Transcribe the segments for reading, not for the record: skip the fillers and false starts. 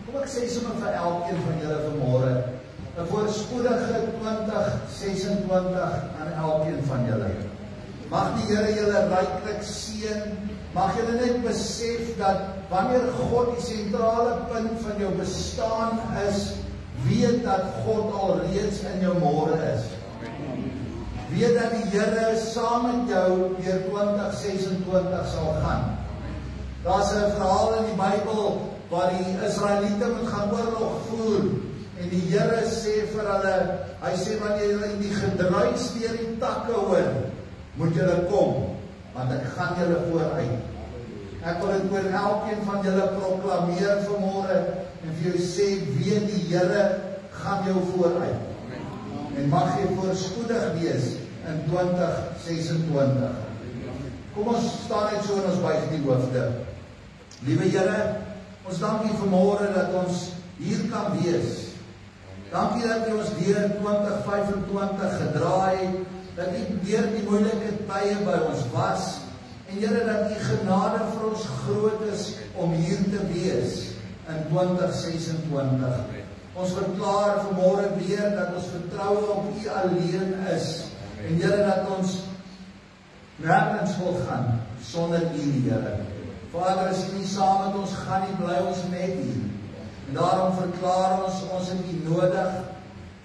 Kom ek sê sommer vir elkeen van julle vanmôre, 'n voorspoedige 2026 aan elkeen van julle. Mag die Here julle ryklik seën. Mag julle net besef dat wanneer God die sentrale punt van jou bestaan is, weet dat God alreeds in jou môre is. Weet dat die Here saam met jou deur 2026 sal gaan. Daar's 'n verhaal in die Bybel waar die Israeliete moet gaan oorlog voer en die Here sê vir hulle, hy sê wanneer julle in die gedruis deur die takke hoor, moet julle kom, want ek gaan julle vooruit. Ek wil dit oor elkeen van julle proklameer vanmôre en vir jou sê, weet die Here gaan jou vooruit. En mag jy voorspoedig wees in 2026. Kom ons staan net so en ons buig die hoofde. Liewe Here, ons dankie vanmôre dat ons hier kan wees. Dankie dat U ons deur 2025 gedra het, dat U deur die moeilike tye by ons was, en Here dat U genade vir ons groot is om hier te wees in 2026. Ons verklaar vanmôre weer dat ons vertroue op U alleen is, en Here dat ons nergens wil gaan sonder U, Here. Vader, as U nie saam met ons gaan nie, bly ons met U. En daarom verklaar ons het U nodig.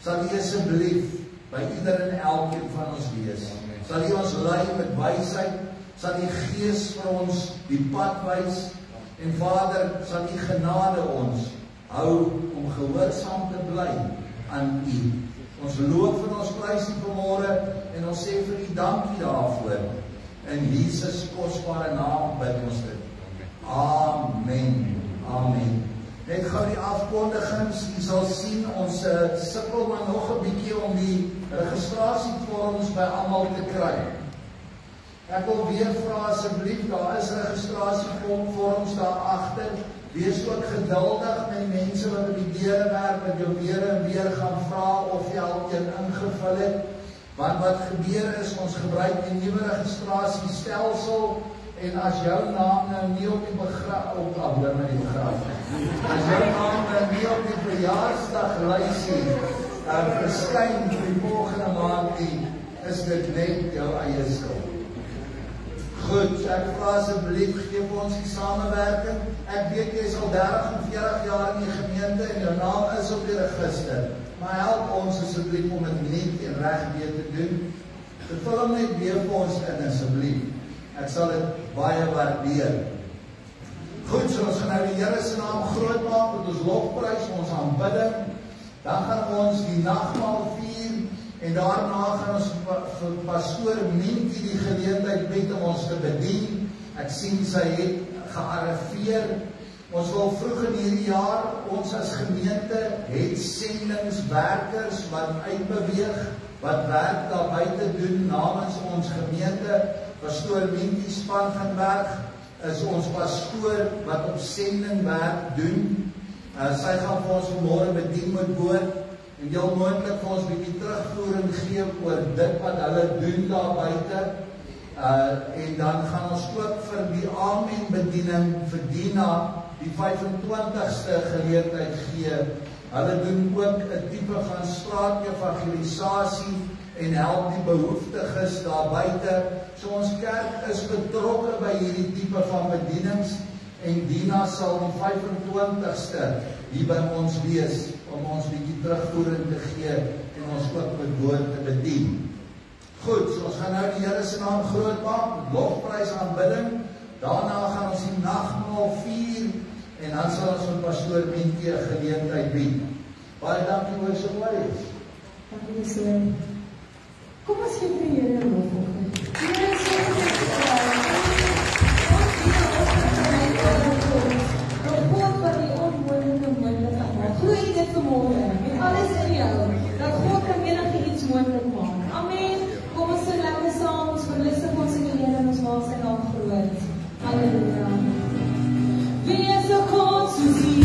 Sal U asseblief by ieder en elkeen van ons wees. Sal U ons lei met wysheid, sal U Gees vir ons die pad wys, en Vader, sal U genade ons hou om gehoorsaam te bly aan U. Ons loof en ons prys U vanmôre en ons sê vir U dankie daarvoor. In Jesus kosbare naam bid ons dit. Amen. Amen. Net gou die afkondigings. U sal sien ons sukkel maar nog 'n bietjie om die registrasievorms by almal te kry. Ek wil weer vra asseblief, daar is registrasievorms daar agter. Wees ook geduldig met die mense wat op die deure werk, wat jou weer en weer gaan vra of jy al een ingevul het. Want wat gebeur is, ons gebruik die nuwe registrasiestelsel, en as jou naam nou nie op die as jou naam nou nie op die verjaarsdaglysie verskyn vir die volgende maand nie, is dit net jou eie skuld. Goed, ek vra asseblief, gee vir ons die samewerking. Ek weet jy is al 30 en 40 jaar in die gemeente en jou naam is op die register. Maar help ons asseblief om dit net en reg weer te doen. Vul hom net weer vir ons in asseblief. Ek sal dit baie waardeer. Goed, so ons gaan nou die Here se naam groot maak met ons lofprys, ons aanbidding. Dan gaan ons die nagmaal vier en daarna gaan ons vir pastoor Minkie die geleentheid bied om ons te bedien. Ek sien sy het gearriveer. Ons wil vroeg in hierdie jaar, ons as gemeente het sendingswerkers wat uitbeweeg, wat werk daar buite doen namens ons gemeente. Pastoor Minkie Spangenberg is ons pastoor wat op sendingwerk doen. Sy gaan vir ons vanmôre bedien met woord en heel moontlik vir ons 'n bietjie terugvoering gee oor dit wat hulle doen daar buite. En dan gaan ons ook vir die Amen bediening vir Dina die 25ste geleentheid gee. Hulle doen ook 'n tipe van straatevangelisasie en help die behoeftiges daar buite. So ons kerk is betrokke by hierdie tipe van bedienings en Dina sal die 25ste hier by ons wees om ons bietjie terugvoering te gee en ons ook met woord te bedien. Goed, so ons gaan nou die Here se naam groot maak, lofprys aanbidding. Daarna gaan ons die nagmaal vier en dan sal ons van pastoor Minkie 'n geleentheid bied. Baie dankie oor so baie. Dankie so. Kom ons gee vir die Here lof vanoggend. Here se God wat die onmoontlike moontlik maak. Glo dit vanmôre met alles in jou dat God kan enigiets moontlik maak. Amen. Kom ons sing lekker saam, ons verlustig ons in die Here en ons maak sy naam groot. Halleluja. Wie is 'n God soos U?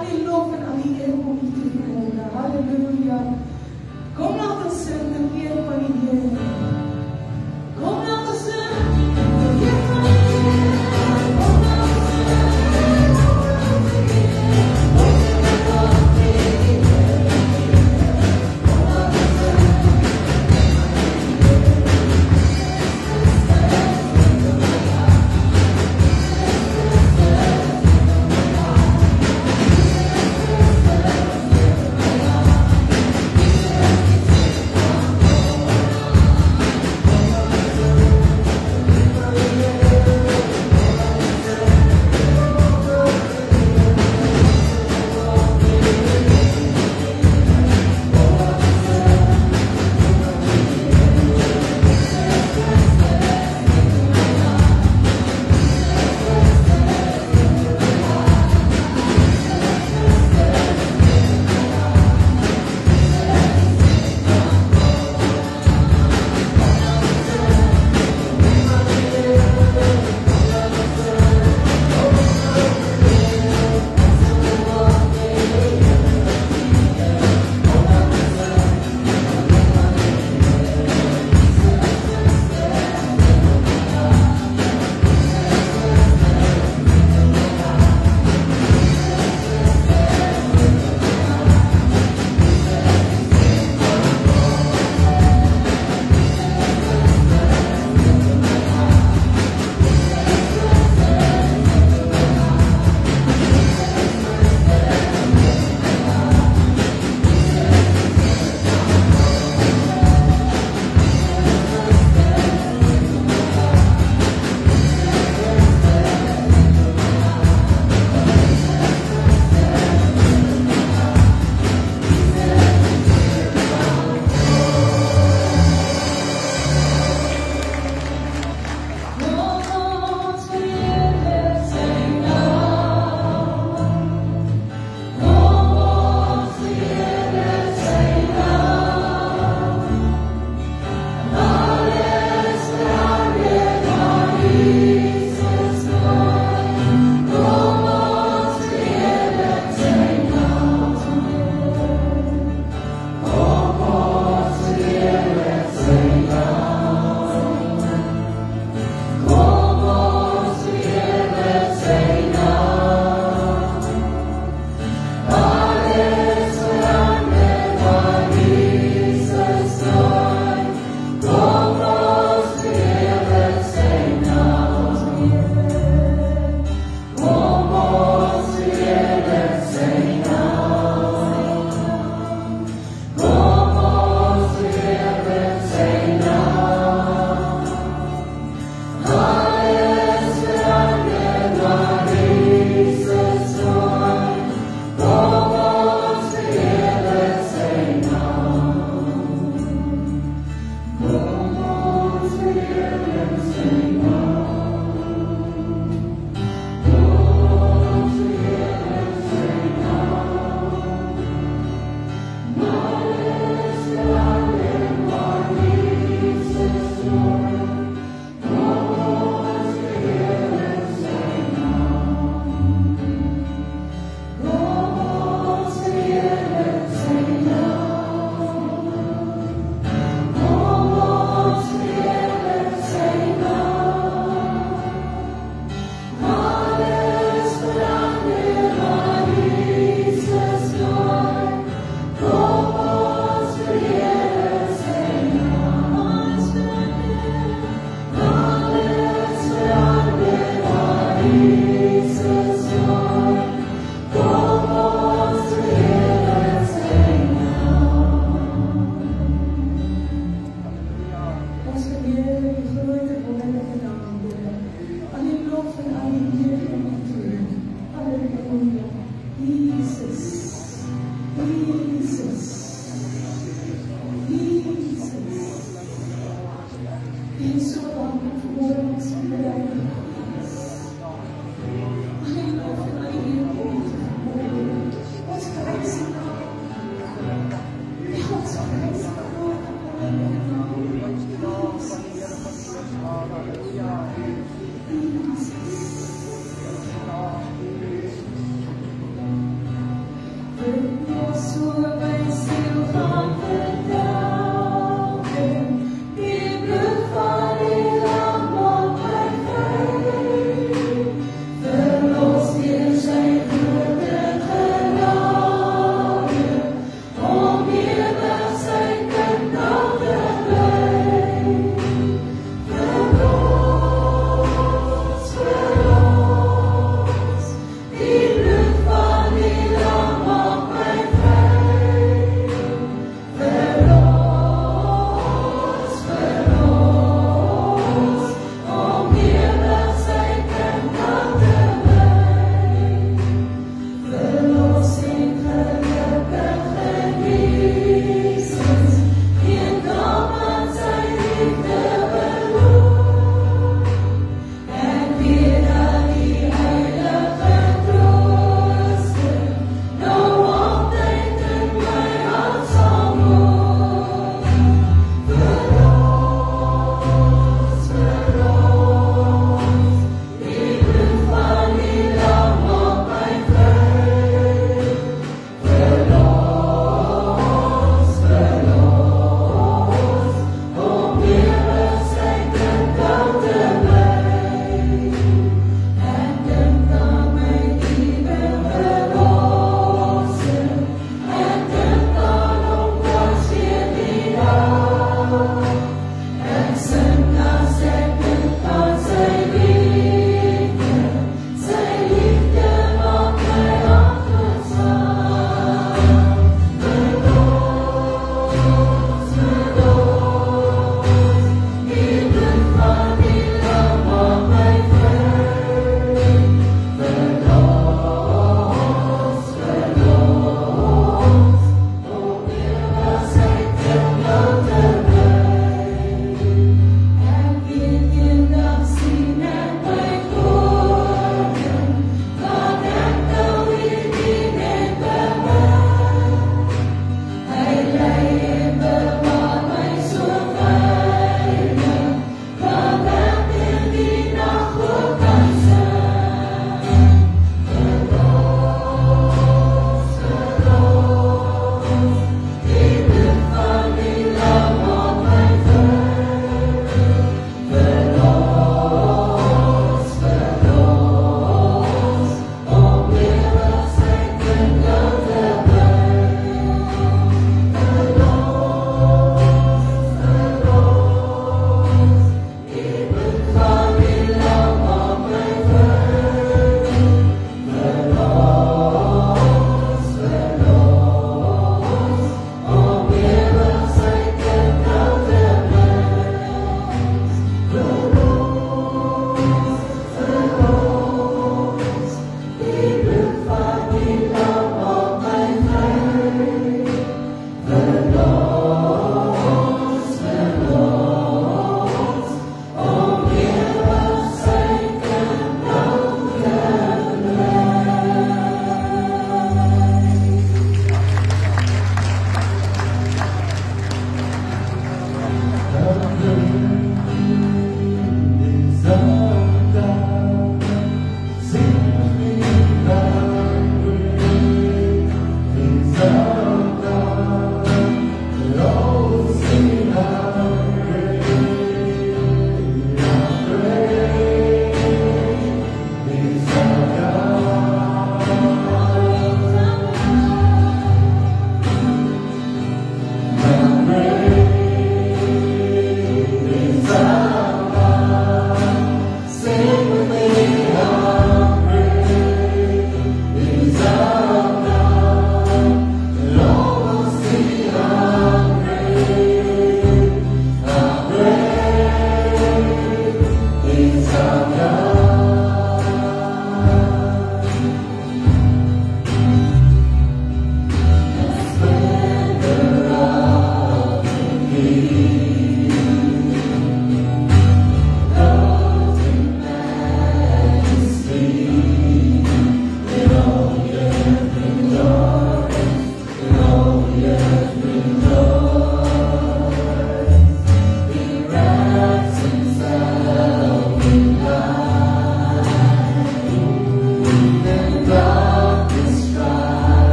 Al die lof en al die eer kom U toe vanmôre. Halleluja. Kom laat ons sing ter eer van die Here. Kom laat ons sing ter eer van die Here. Kom laat ons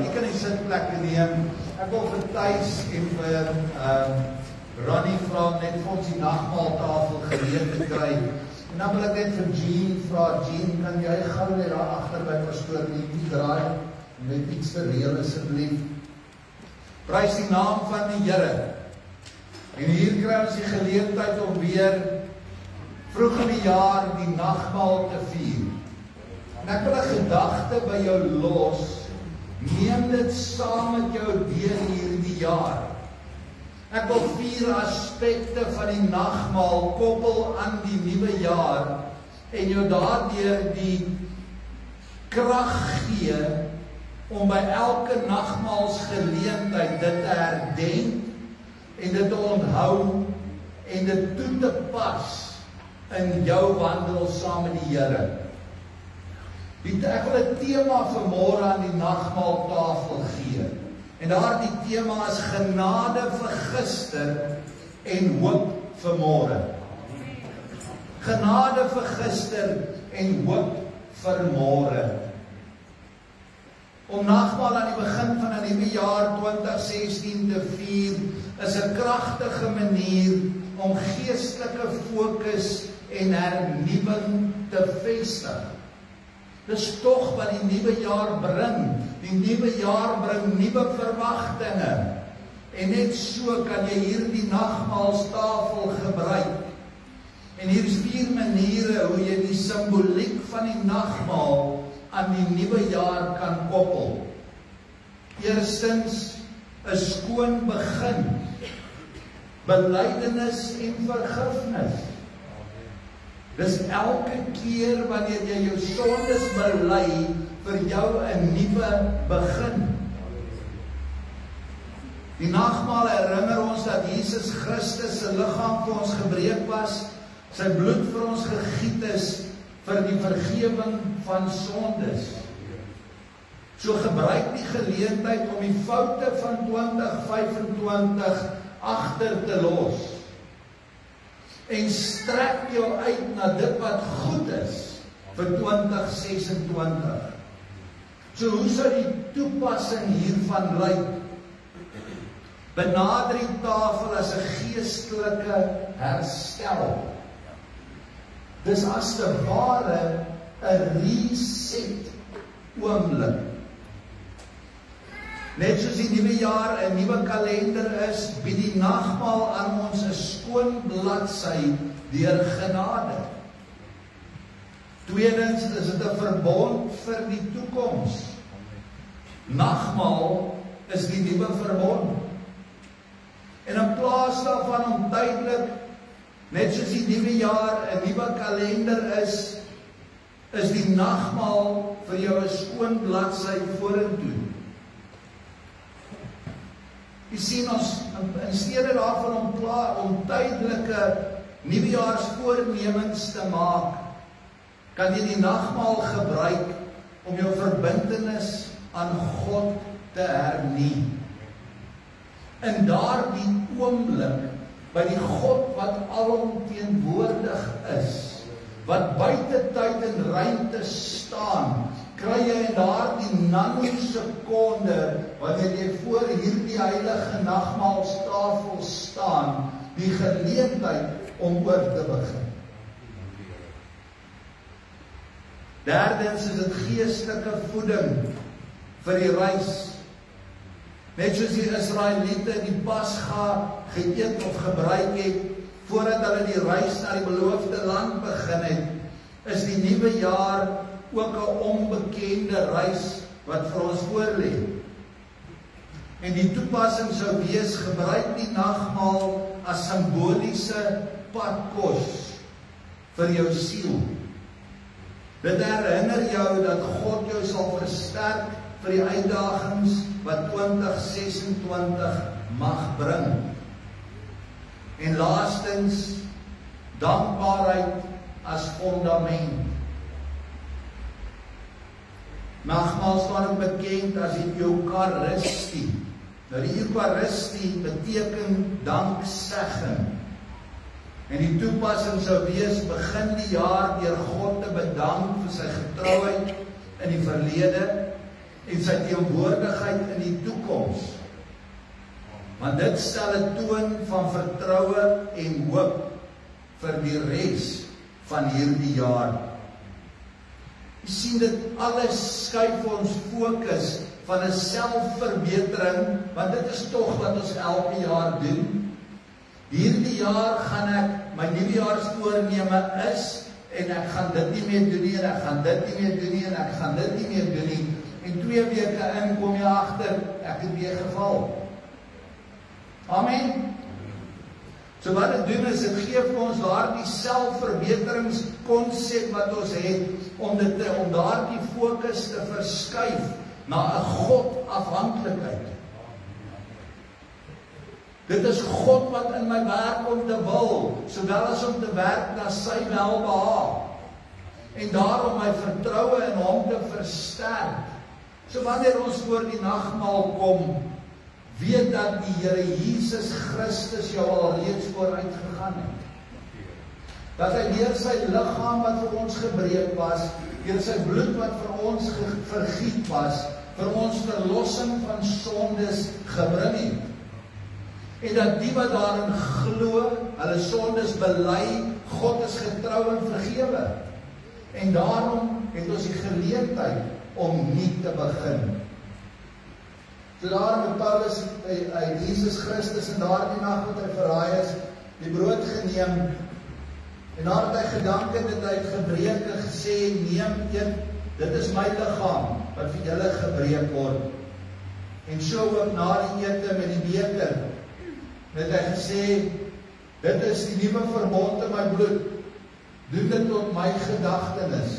jy kan die sitplekke neem. Ek wil vir Thys en vir Ronnie vra net vir ons die nagmaaltafel geleer te kry. En dan wil ek net vir Jean vra, Jean, kan jy gou net daar agter by pastoor Liefie draai en net iets te reël asseblief. Prys die naam van die Here. En hier kry ons die geleentheid om weer vroeg in die jaar die nagmaal te vier. En ek wil 'n gedagte by jou los, neem dit saam met jou deur hierdie jaar. Ek wil 4 aspekte van die nagmaal koppel aan die nuwe jaar en jou daardeur die krag gee om by elke nagmaalsgeleentheid dit te herdenk en dit te onthou en dit toe te pas in jou wandel saam met die Here. Ek wil 'n tema vir môre aan die nagmaaltafel gee. En daardie tema is genade vir gister en hoop vir môre. Genade vir gister en hoop vir môre. Om nagmaal aan die begin van 'n nuwe jaar 2016 te vier is 'n kragtige manier om geestelike fokus en hernuwing te vestig. Dis tog wat die nuwe jaar bring. Die nuwe jaar bring nuwe verwagtinge. En net so kan jy hierdie nagmaaltafel gebruik. En hier is 4 maniere hoe jy die simboliek van die nagmaal aan die nuwe jaar kan koppel. Eerstens, 'n skoon begin. Belydenis en vergifnis. Dis elke keer wanneer jy jou sondes bely vir jou 'n nuwe begin. Die nagmaal herinner ons dat Jesus Christus se liggaam vir ons gebreek was, sy bloed vir ons gegiet is vir die vergewing van sondes. So gebruik die geleentheid om die foute van 2025 agter te los. En strek jou uit na dit wat goed is vir 2026. So hoe sou die toepassing hiervan lyk? Benader die tafel as 'n geestelike herstel. Dis as te ware 'n reset oomblik. Net soos die nuwe jaar 'n nuwe kalender is, bied die nagmaal aan ons 'n skoon bladsy deur genade. Tweedens is dit 'n verbond vir die toekoms. Nagmaal is die nuwe verbond. En in plaas daarvan om tydelik, net soos die nuwe jaar 'n nuwe kalender is die nagmaal vir jou 'n skoon bladsy vorentoe. Jy sien ons, in steede daarvan om tydelike nuwejaarsvoornemens te maak, kan jy die nagmaal gebruik om jou verbintenis aan God te hernie. In daardie oomblik, by die God wat alomteenwoordig is, wat buite tyd en ruimte staan, kry jy in daardie nanosekonde, wanneer jy voor hierdie heilige nagmaaltafel staan, die geleentheid om oor te begin. Derdens is dit geestelike voeding vir die reis. Net soos die Israeliete die Pasga geëet of gebruik het, voordat hulle die reis na die beloofde land begin het, is die nuwe jaar ook 'n onbekende reis wat vir ons voorlê. En die toepassing sou wees, gebruik die nagmaal as simboliese padkos vir jou siel. Dit herinner jou dat God jou sal versterk vir die uitdagings wat 2026 mag bring. En laastens, dankbaarheid as fondament. Nagmaal staan ook bekend as die Eucharistie. Nou die Eucharistie beteken danksegging. En die toepassing sou wees, begin die jaar deur God te bedank vir sy getrouheid in die verlede en sy teenwoordigheid in die toekoms. Want dit stel 'n toon van vertroue en hoop vir die res van hierdie jaar. Jy sien dit alles skuif ons fokus van 'n selfverbetering, want dit is tog wat ons elke jaar doen. Hierdie jaar gaan ek, my nuwejaarsvoorneme is, en ek gaan dit nie meer doen nie, en ek gaan dit nie meer doen nie, en ek gaan dit nie meer doen nie. En 2 weke in kom jy agter, ek het weer geval. Amen. So wat dit doen is, dit gee vir ons daardie selfverbeteringskonsep wat ons het, om daardie fokus te verskuif na 'n God-afhanklikheid. Dit is God wat in my werk om te wil, sowel as om te werk na sy welbehaag. En daarom my vertroue in hom te versterk. So wanneer ons voor die nagmaal kom, weet dat die Here Jesus Christus jou al reeds vooruit gegaan het. Dat hy deur sy liggaam wat vir ons gebreek was, deur sy bloed wat vir ons vergiet was, vir ons verlossing van sondes gebring het. En dat die wat daarin glo, hulle sondes bely, God is getrou en vergewe. En daarom het ons die geleentheid om nie te begin. So daarom het Paulus uit Jesus Christus in daardie nag wat hy verraai is, die brood geneem, en nadat hy gedank het, het hy het gebreek en gesê, neem, eet, dit is my liggaam, wat vir julle gebreek word. En so ook na die ete met die beker, het hy gesê, dit is die nuwe verbond in my bloed, doen dit tot my gedagtenis,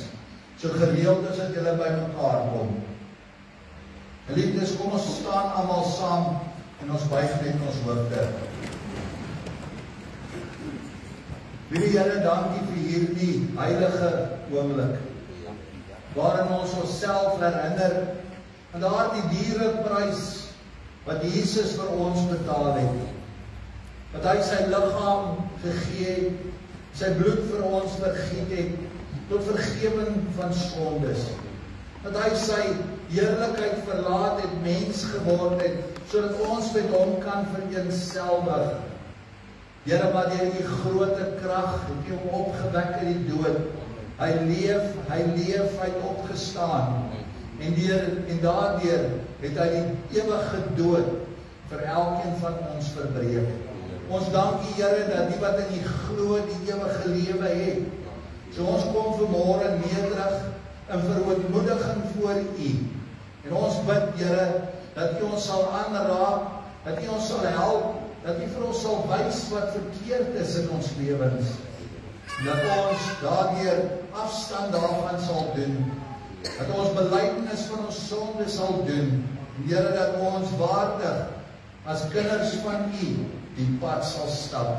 so gereeld as dat julle by mekaar kom. Geliefdes, kom ons staan almal saam, en ons buig net ons hoofde. Liewe Here, dankie vir hierdie heilige oomblik, waarin ons onsself herinner, aan daardie diereprys, wat Jesus vir ons betaal het, wat hy sy liggaam gegee het, sy bloed vir ons vergiet het, tot vergewing van sondes, dat hy sy heerlikheid verlaat het, mens geword het, sodat ons met hom kan vereenselwig. Here, maar deur die grote krag het hy hom opgewek uit die dood. Hy leef, hy het opgestaan. En daardeur het hy die ewige dood vir elkeen van ons verbreek. Ons dank U, Here, dat die wat in U glo die ewige lewe het. So ons kom vanmôre nederig in verootmoediging voor U. En ons bid, Here, dat U ons sal aanraak, dat U ons sal help, dat U vir ons sal wys wat verkeerd is in ons lewens. Dat ons daardeur afstand daarvan sal doen. Dat ons belydenis van ons sonde sal doen. Here, dat ons waardig as kinders van U die pad sal stap.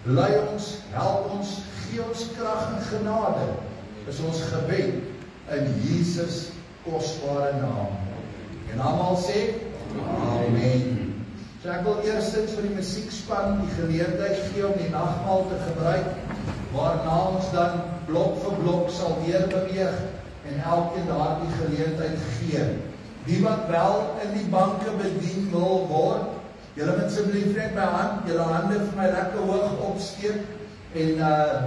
Lei ons, help ons, gee ons krag en genade. Is ons gebed in Jesus kosbare naam. En almal sê, Amen. So ek wil eerstens vir die musiekspan die geleentheid gee om die nagmaal te gebruik, waarna ons dan blok vir blok sal weer beweeg en elkeen daardie geleentheid gee. Die wat wel in die banke bedien wil word, julle moet asseblief net my hand, julle hande vir my lekker hoog opsteek en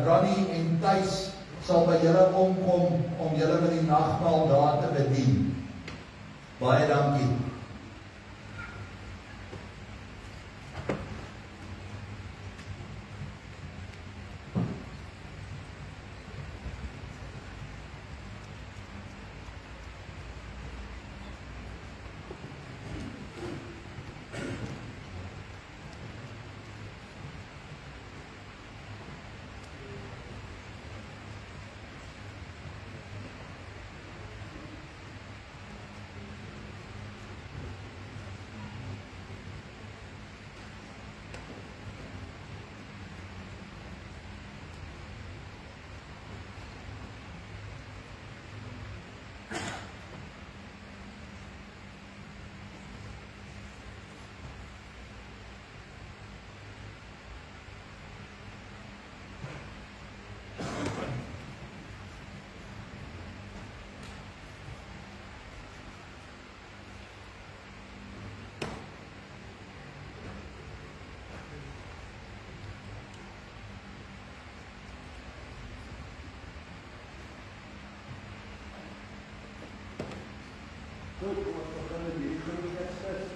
Ronnie en Thys sal by julle omkom om julle met die nagmaal daar te bedien. Baie dankie. Goed, ons begin met hierdie groep eksperts.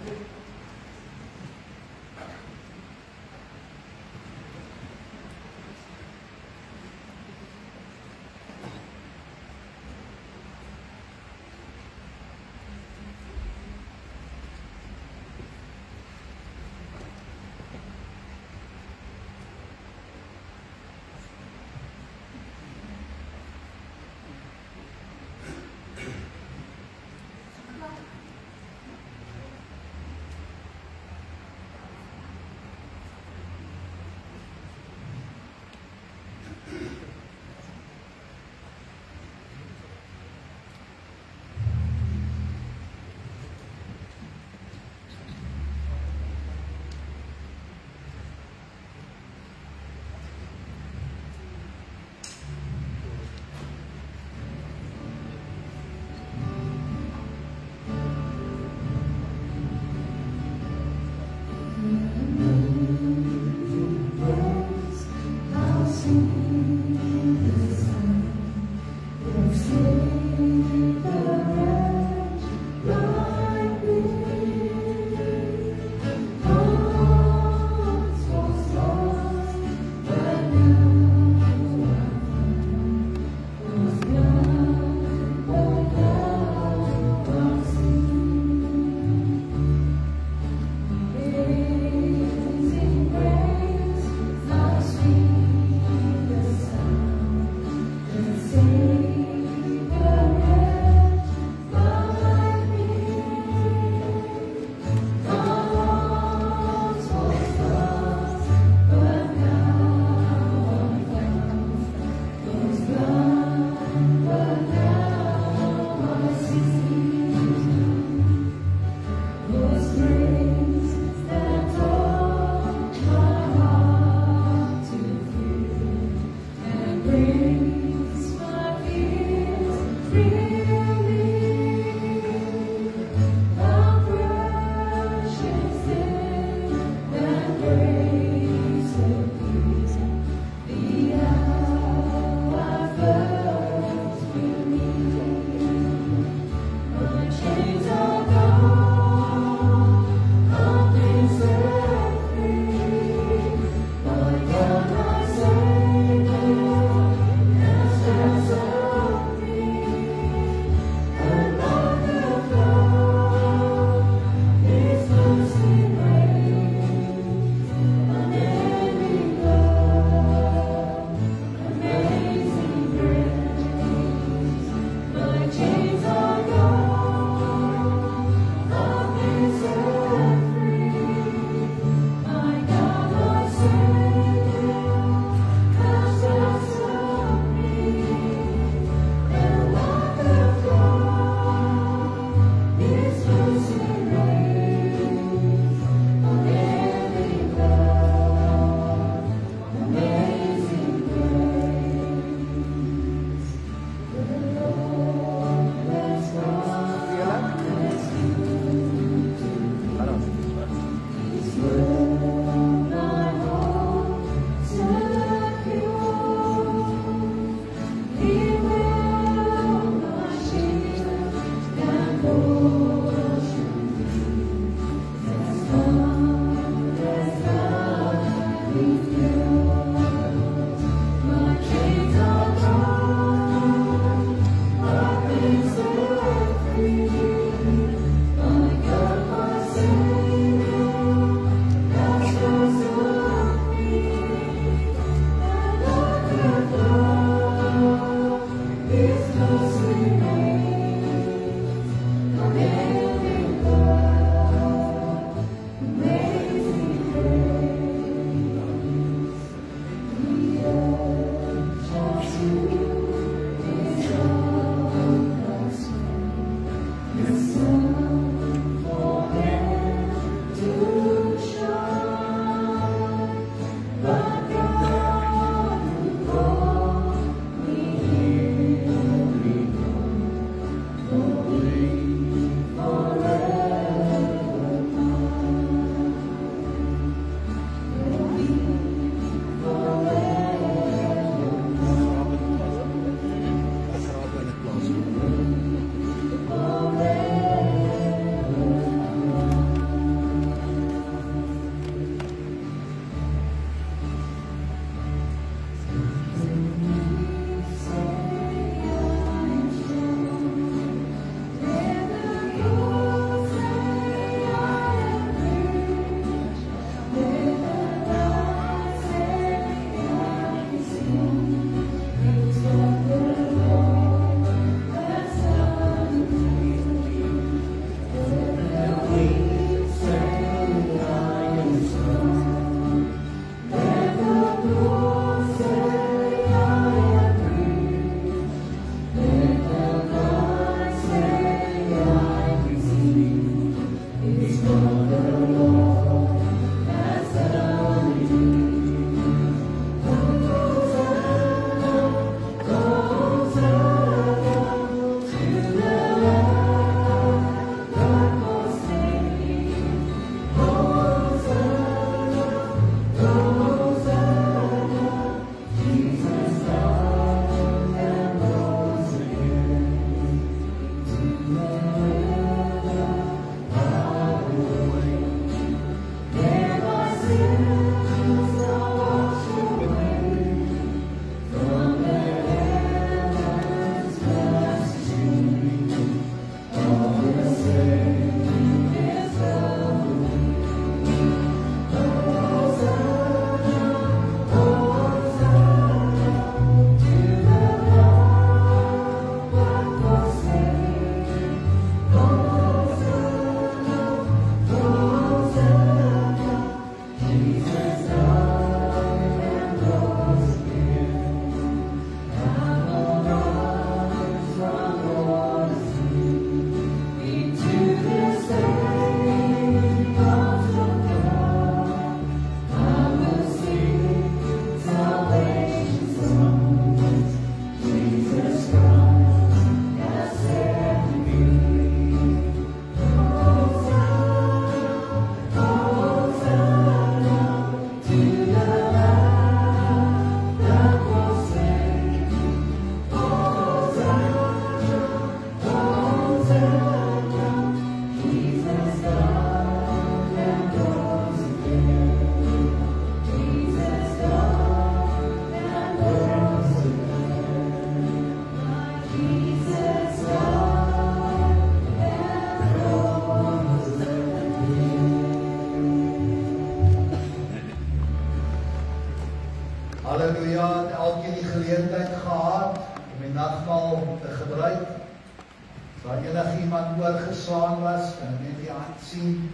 Waar enig iemand oorgeslaan was, kan net die hand sien.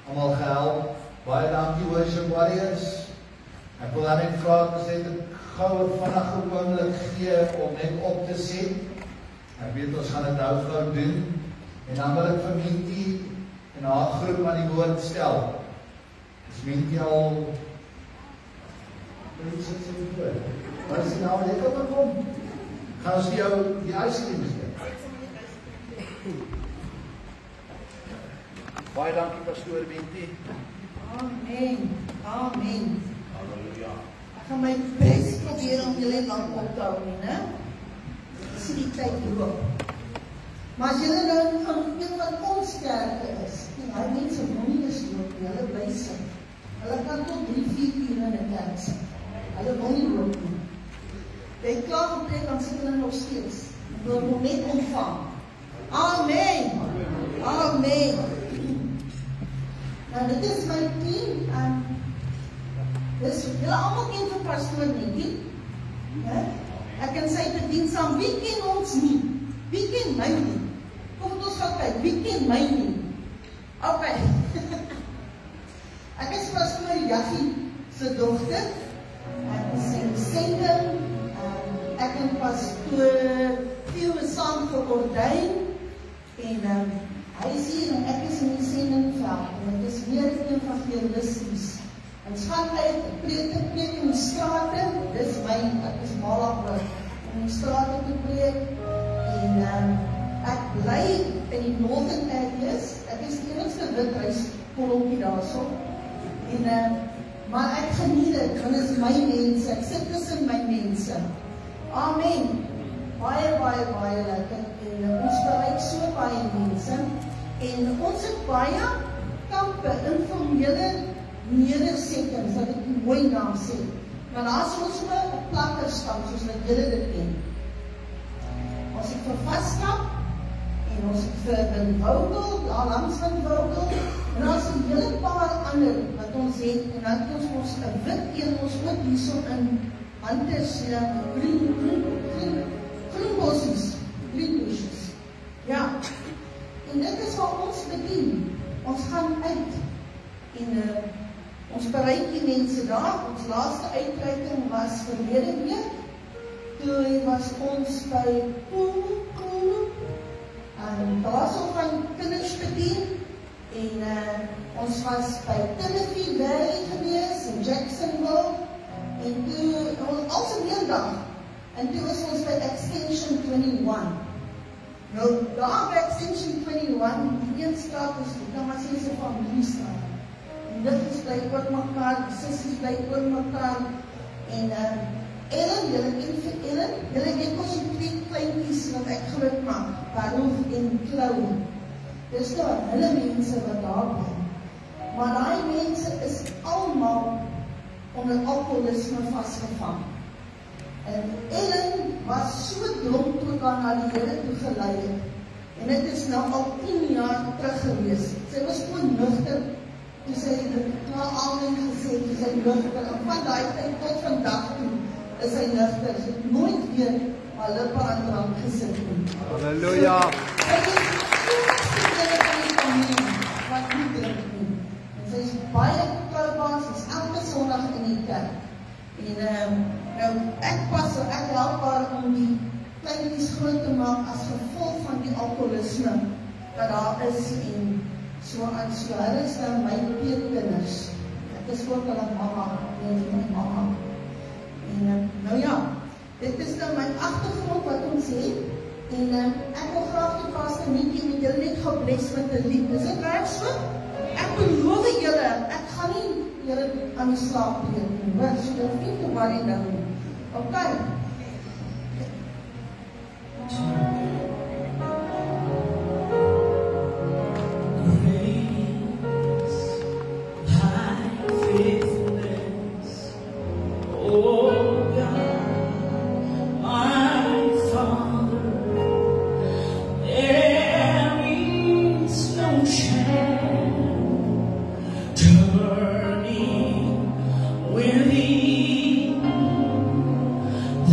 Almal gehelp. Baie dankie worship warriors. Ek wil dan net vra dat ons net 'n goue vinnige oomblik gee om net op te set. Ek weet ons gaan dit nou gou doen. En dan wil ek vir Minty en haar groep aan die woord stel. Is Minty al... Wat is die nou lekker bekom? Gaan ons jou die uitsending bestel. Baie dankie pastoor Minty. Amen. Amen. Halleluja. Ek gaan my bes probeer om julle lank op te hou, né? Dis die tyd loop. Maar as julle nou gaan weet wat ons kerke is, en hy mense moenie is loop, hulle bly sit. Hulle kan tot 3-4 uur in 'n kerk sit. Hulle wil nie loop nie. Jy klaar gepreek, dan sit hulle nog steeds. Hulle wil net ontvang. Amen. Amen. Nou, dit is my team, en dus julle allemaal ken vir pastoor Minty. Ek kan sy bedien saam, wie ken ons nie? Wie ken my nie? Kom ons gaan kyk, wie ken my nie? Ok. Ek is pastoor Jaggie se dogter. Ek is sy sending. Ek en pastoor Theo is saam geordein. En hy is hier en ek is in die sendingveld. En ek is meer evangelisties. Ons gaan uit, preek in die strate. Dis my, ek is mal oor om die strate te preek. En ek bly in die northern areas. Ek is die enigste withuis kolonkie daarso. Maar ek geniet dit, want dit is my mense. Ek sit tussen my mense. Amen. Baie lekker. En ons bereik so baie mense. En ons het baie kampe, informele nedersettings, dat ek die mooi naam sê. Maar daar is ons so 'n plakkerskamp, soos wat julle dit ken. Ons het vir Vaskap, en ons het vir Windvogel, daar langs Windvogel, en daar is 'n hele paar ander wat ons het, en dan het ons 'n wit een, ons ook hierso in Hunters, Greenbosjes. Ja, en dit is wat ons bedien. Ons gaan uit, en ons bereik die mense daar. Ons laaste uitreiking was verlede week. Toe was ons by Poel, en daar is ook van kinders bedien. En ons was by Timothy Valley gewees, in Jacksonville. En toe, als een heel dag. En toe is ons by Extension 21. Nou, daar by Extension 21, die een straat is, dan was hier sy familiestraat. Die lichtjes bly oor mekaar, die sissies bly oor mekaar. En Ellen, julle ken vir Ellen, julle ken ons die 2 kleinkies wat ek groot maak, Baruch en Chloe. Dis nou hulle mense wat daar bly. Maar die mense is almal onder alkoholisme vastgevang. En Ellen was so dronk toe haar na die Here toe gelei het. En dit is nou al 10 jaar terug gewees. Sy was gewoon nugter, toe sy klaar alweer gesê, toe sy nugter. En van die tyd tot vandag toe is sy nugter. Sy het nooit weer haar lippe aan drank gesit nie. Halleluja! Sy is die enigste van die familie wat nie drink nie. En sy is baie troubaar, sy is elke Sondag in die kerk. En nou, ek help haar om die kleinkies groot te maak as gevolg van die alkoholisme wat daar is en so aan so. Hulle is nou my peerkinders. Ek is ook hulle mama, my mama. En nou ja, dit is nou my agtergrond wat ons het. En ek wil graag die pastor Minty met julle net gebless met 'n lied. Is dit reg so? Ek beloof julle, ek gaan nie julle aan die slaap bring nie. Hoor, so julle nie te worry nou nie. Okay. The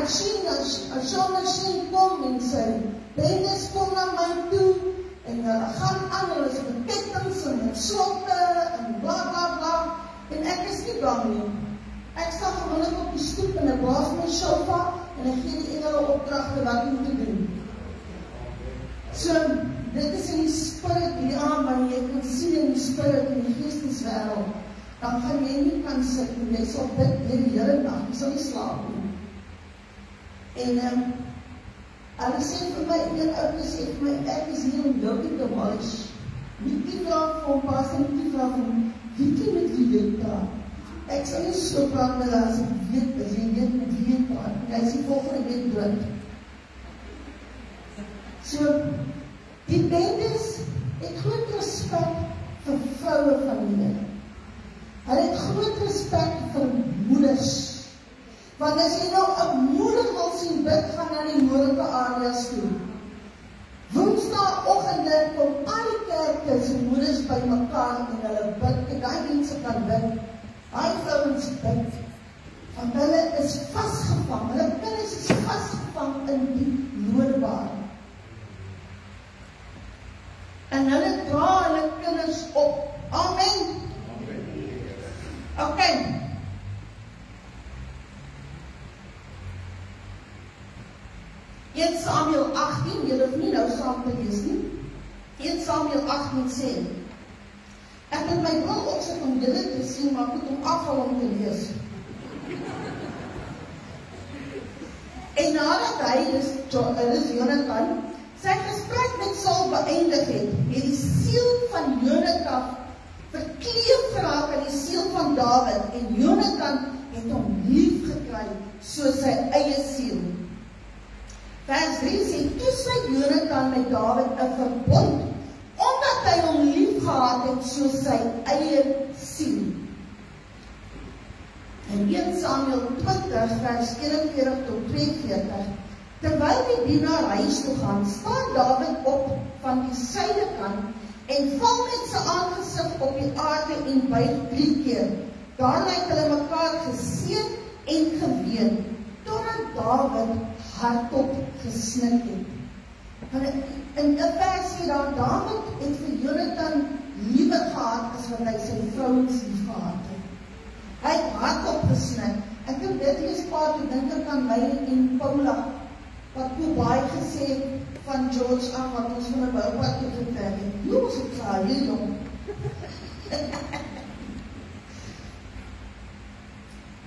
ek sien, as Jonathan kom en sy bendes kom na my toe, en hulle gaan aan, hulle is met kettings en met slotte, en bla bla bla, en ek is nie bang nie. Ek sta gewoonlik op die stoep, en ek blaas my sofa, en ek gee die engele opdragte wat om te doen. So, dit is in die spirit die aan, wanneer jy kan sien in die spirit, in die geesteswêreld, dan gaan jy nie kan sit, en jy sal bid die hele dag, jy sal nie slaap nie. En, hulle sê vir my, een oude sê vir my, ek is hier om jou te demolish. Nie die vraag van pas, en nie die vraag van, wie kan met wie dit praat? Ek sal nie so praat met hulle as ek weet, as jy weet met wie dit praat, en hy is die volgende week dood. So, die bendes het groot respek vir vroue van die Here. Hulle het groot respek vir moeders. Want as jy nou 'n moeder wil sien bid, gaan na die noordelike areas toe. Woensdagoggende kom al die kerke se moeders by mekaar en hulle bid, en daai mense kan bid. Daai vrouens bid. Want hulle is vasgevang, hulle kinders is vasgevang in die lodebaar. En hulle dra hulle kinders op. Amen. Ok. 1 Samuel 18, julle hoef nie nou saam te lees nie. 1 Samuel 18 sê, ek het my bril opsit om julle te sien, maar ek moet hom afval om te lees. En nadat hy, dis Jonathan, sy gesprek met Saul beëindig het die siel van Jonathan verkleef geraak in die siel van Dawid, en Jonathan het hom lief gekry soos sy eie siel. Vers 3 sê, toe sluit Jonathan met Dawid 'n verbond, omdat hy hom lief gehad het soos sy eie siel. In 1 Samuel 20 vers 41 tot 42, terwyl die dienaar huis toe gaan, staan Dawid op van die suidekant en val met sy aangesig op die aarde en buig 3 keer. Daarna het hulle mekaar geseën en geween, totdat Dawid hardop gesnik het. In 'n vers sê daar, Dawid het vir Jonathan liewer gehad as wat hy sy vrouens lief gehad het. Hy het hardop gesnik. Ek dink dit is paar toe dink ek aan my en Paula, wat toe baie gesê van George af, wat ons van 'n boupad toe getrek het. Nou was ek klaar, heel jong.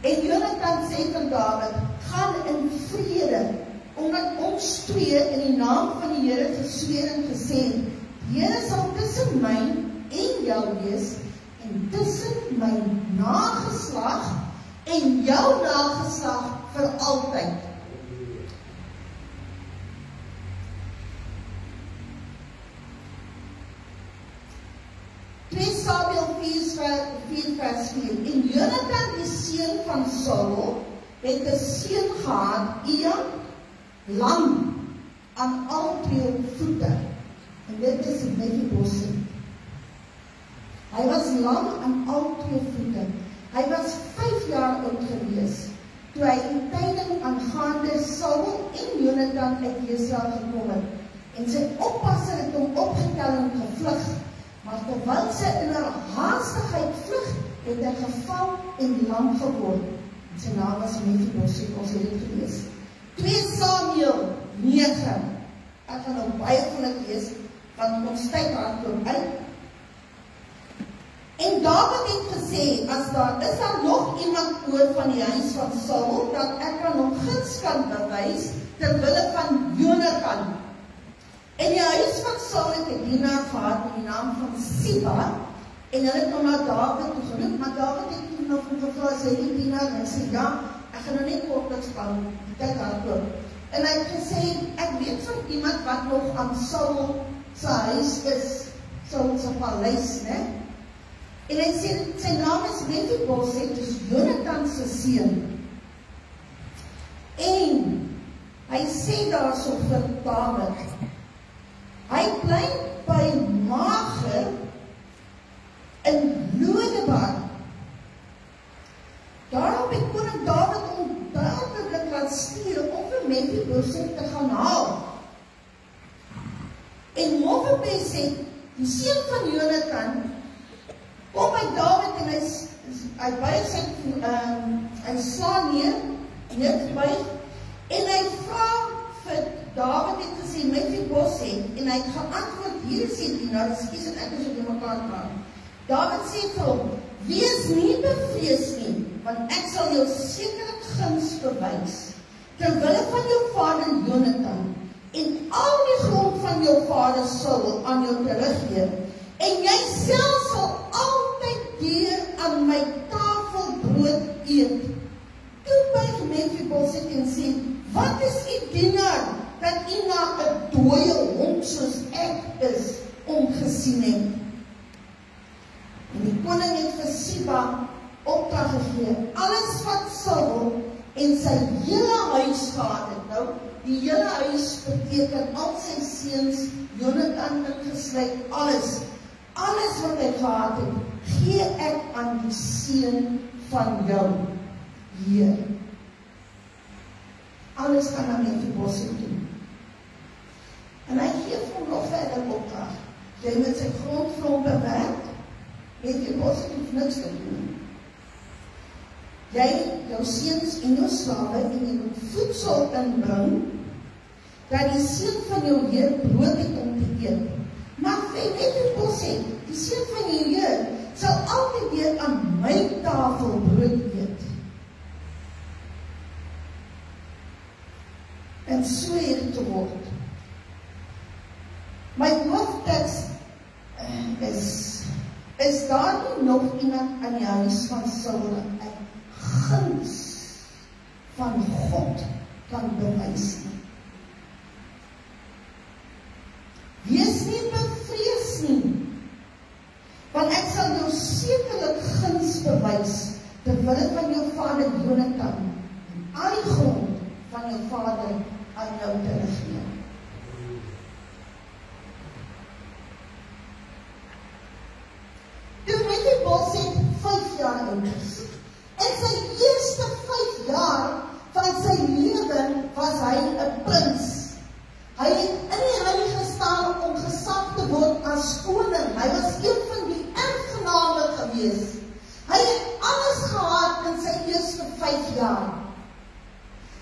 En Jonathan sê vir Dawid, gaan in vrede, omdat ons twee in die naam van die Here gesweer en gesê het, die Here sal tussen my en jou wees, en tussen my nageslag en jou nageslag vir altyd. Samuel 4 vers 4. En Jonathan, die seun van Saul, het 'n seun gehad, Ian, lang aan al 2 voete. En dit is Mephibosheth. Hy was lang aan al 2 voete. Hy was 5 jaar oud gewees, toe hy die tyding aangaande Saul en Jonathan uit Jesrael gekom het. En sy oppasser het hom opgetel en gevlug. Maar terwyl sy in haar haastigheid vlug, het hy geval en lam geword. En sy naam was Mephibosheth, ons het dit gelees. 2 Samuel 9. Ek gaan nou baie van dit lees, want ons tyd hardloop uit. En Dawid het gesê, as daar is daar nog iemand oor van die huis van Saul, dat ek kan hom guns kan bewys, terwille van Jonathan. En die huis van Saul het 'n dienaar gehad met die naam van Siba, en hulle het hom na Dawid toe geroep, maar Dawid het toe nog gevra, as hy die dienaar, en hy sê, ja, ek gaan nou net kort span, kyk hardloop. En hy het gesê, ek weet van iemand wat nog aan Saul se huis is, Saul se paleis, né? En hy sê, sy naam is Mephibosheth, dus Jonathan se seun. En hy sê daarso vir Dawid, hy bly by Mager in Lodebar. Daarop het koning Dawid hom dadelik laat stuur Josef te gaan haal. En Mefibos sê, die seun van Jonathan, kom by Dawid en hy buig sy, hy slaan neer buig, en hy vra vir Dawid het gesê, Mefibos het, en hy het geantwoord, hier is die dienaar, skies en ek is op die mekaar praat. David sê vir hom, wees nie bevrees nie, want ek sal jou sekerlik guns bewys, terwille van jou vader Jonathan, en al die grond van jou vader Saul aan jou teruggee, en jy self sal altyd deur aan my tafel brood eet. Toe buig Mefibos en sê, wat is die dienaar, dat u na 'n dooie hond soos ek is, omgesien het? En die koning het vir Siba opdrag gegee, alles wat Saul en sy hele huis gehad het. Nou, die hele huis beteken al sy seuns, Jonathan ingesluit, alles wat hy gehad het, gee ek aan die seun van jou, Heer. Alles kan aan Mefibos doen. En hy gee vir hom nog verder opdrag. Jy moet sy grond vir hom bewerk, Mefibos hoef niks te doen. Jy, jou seuns en jou slawe, en jy moet voedsel inbring, dat die seun van jou Heer brood het om te eet. Maar Mefibos sê, die seun van jou Heer sal altyd weer aan my tafel brood eet. En so het het te word. My hoofdtekst is daar nie nog iemand aan die huis van Saul 'n guns van God kan bewys nie. Wees nie bevrees nie, want ek sal jou sekerlik guns bewys, terwille van jou vader Jonathan, en al die grond van jou vader aan jou teruggee. Toe Mefibos 5 jaar oud is, in sy eerste 5 jaar van sy lewe was hy 'n prins. Hy het in die huis gestaan om gesag te word as koning. Hy was een van die erfgename gewees. Hy het alles gehad in sy eerste 5 jaar.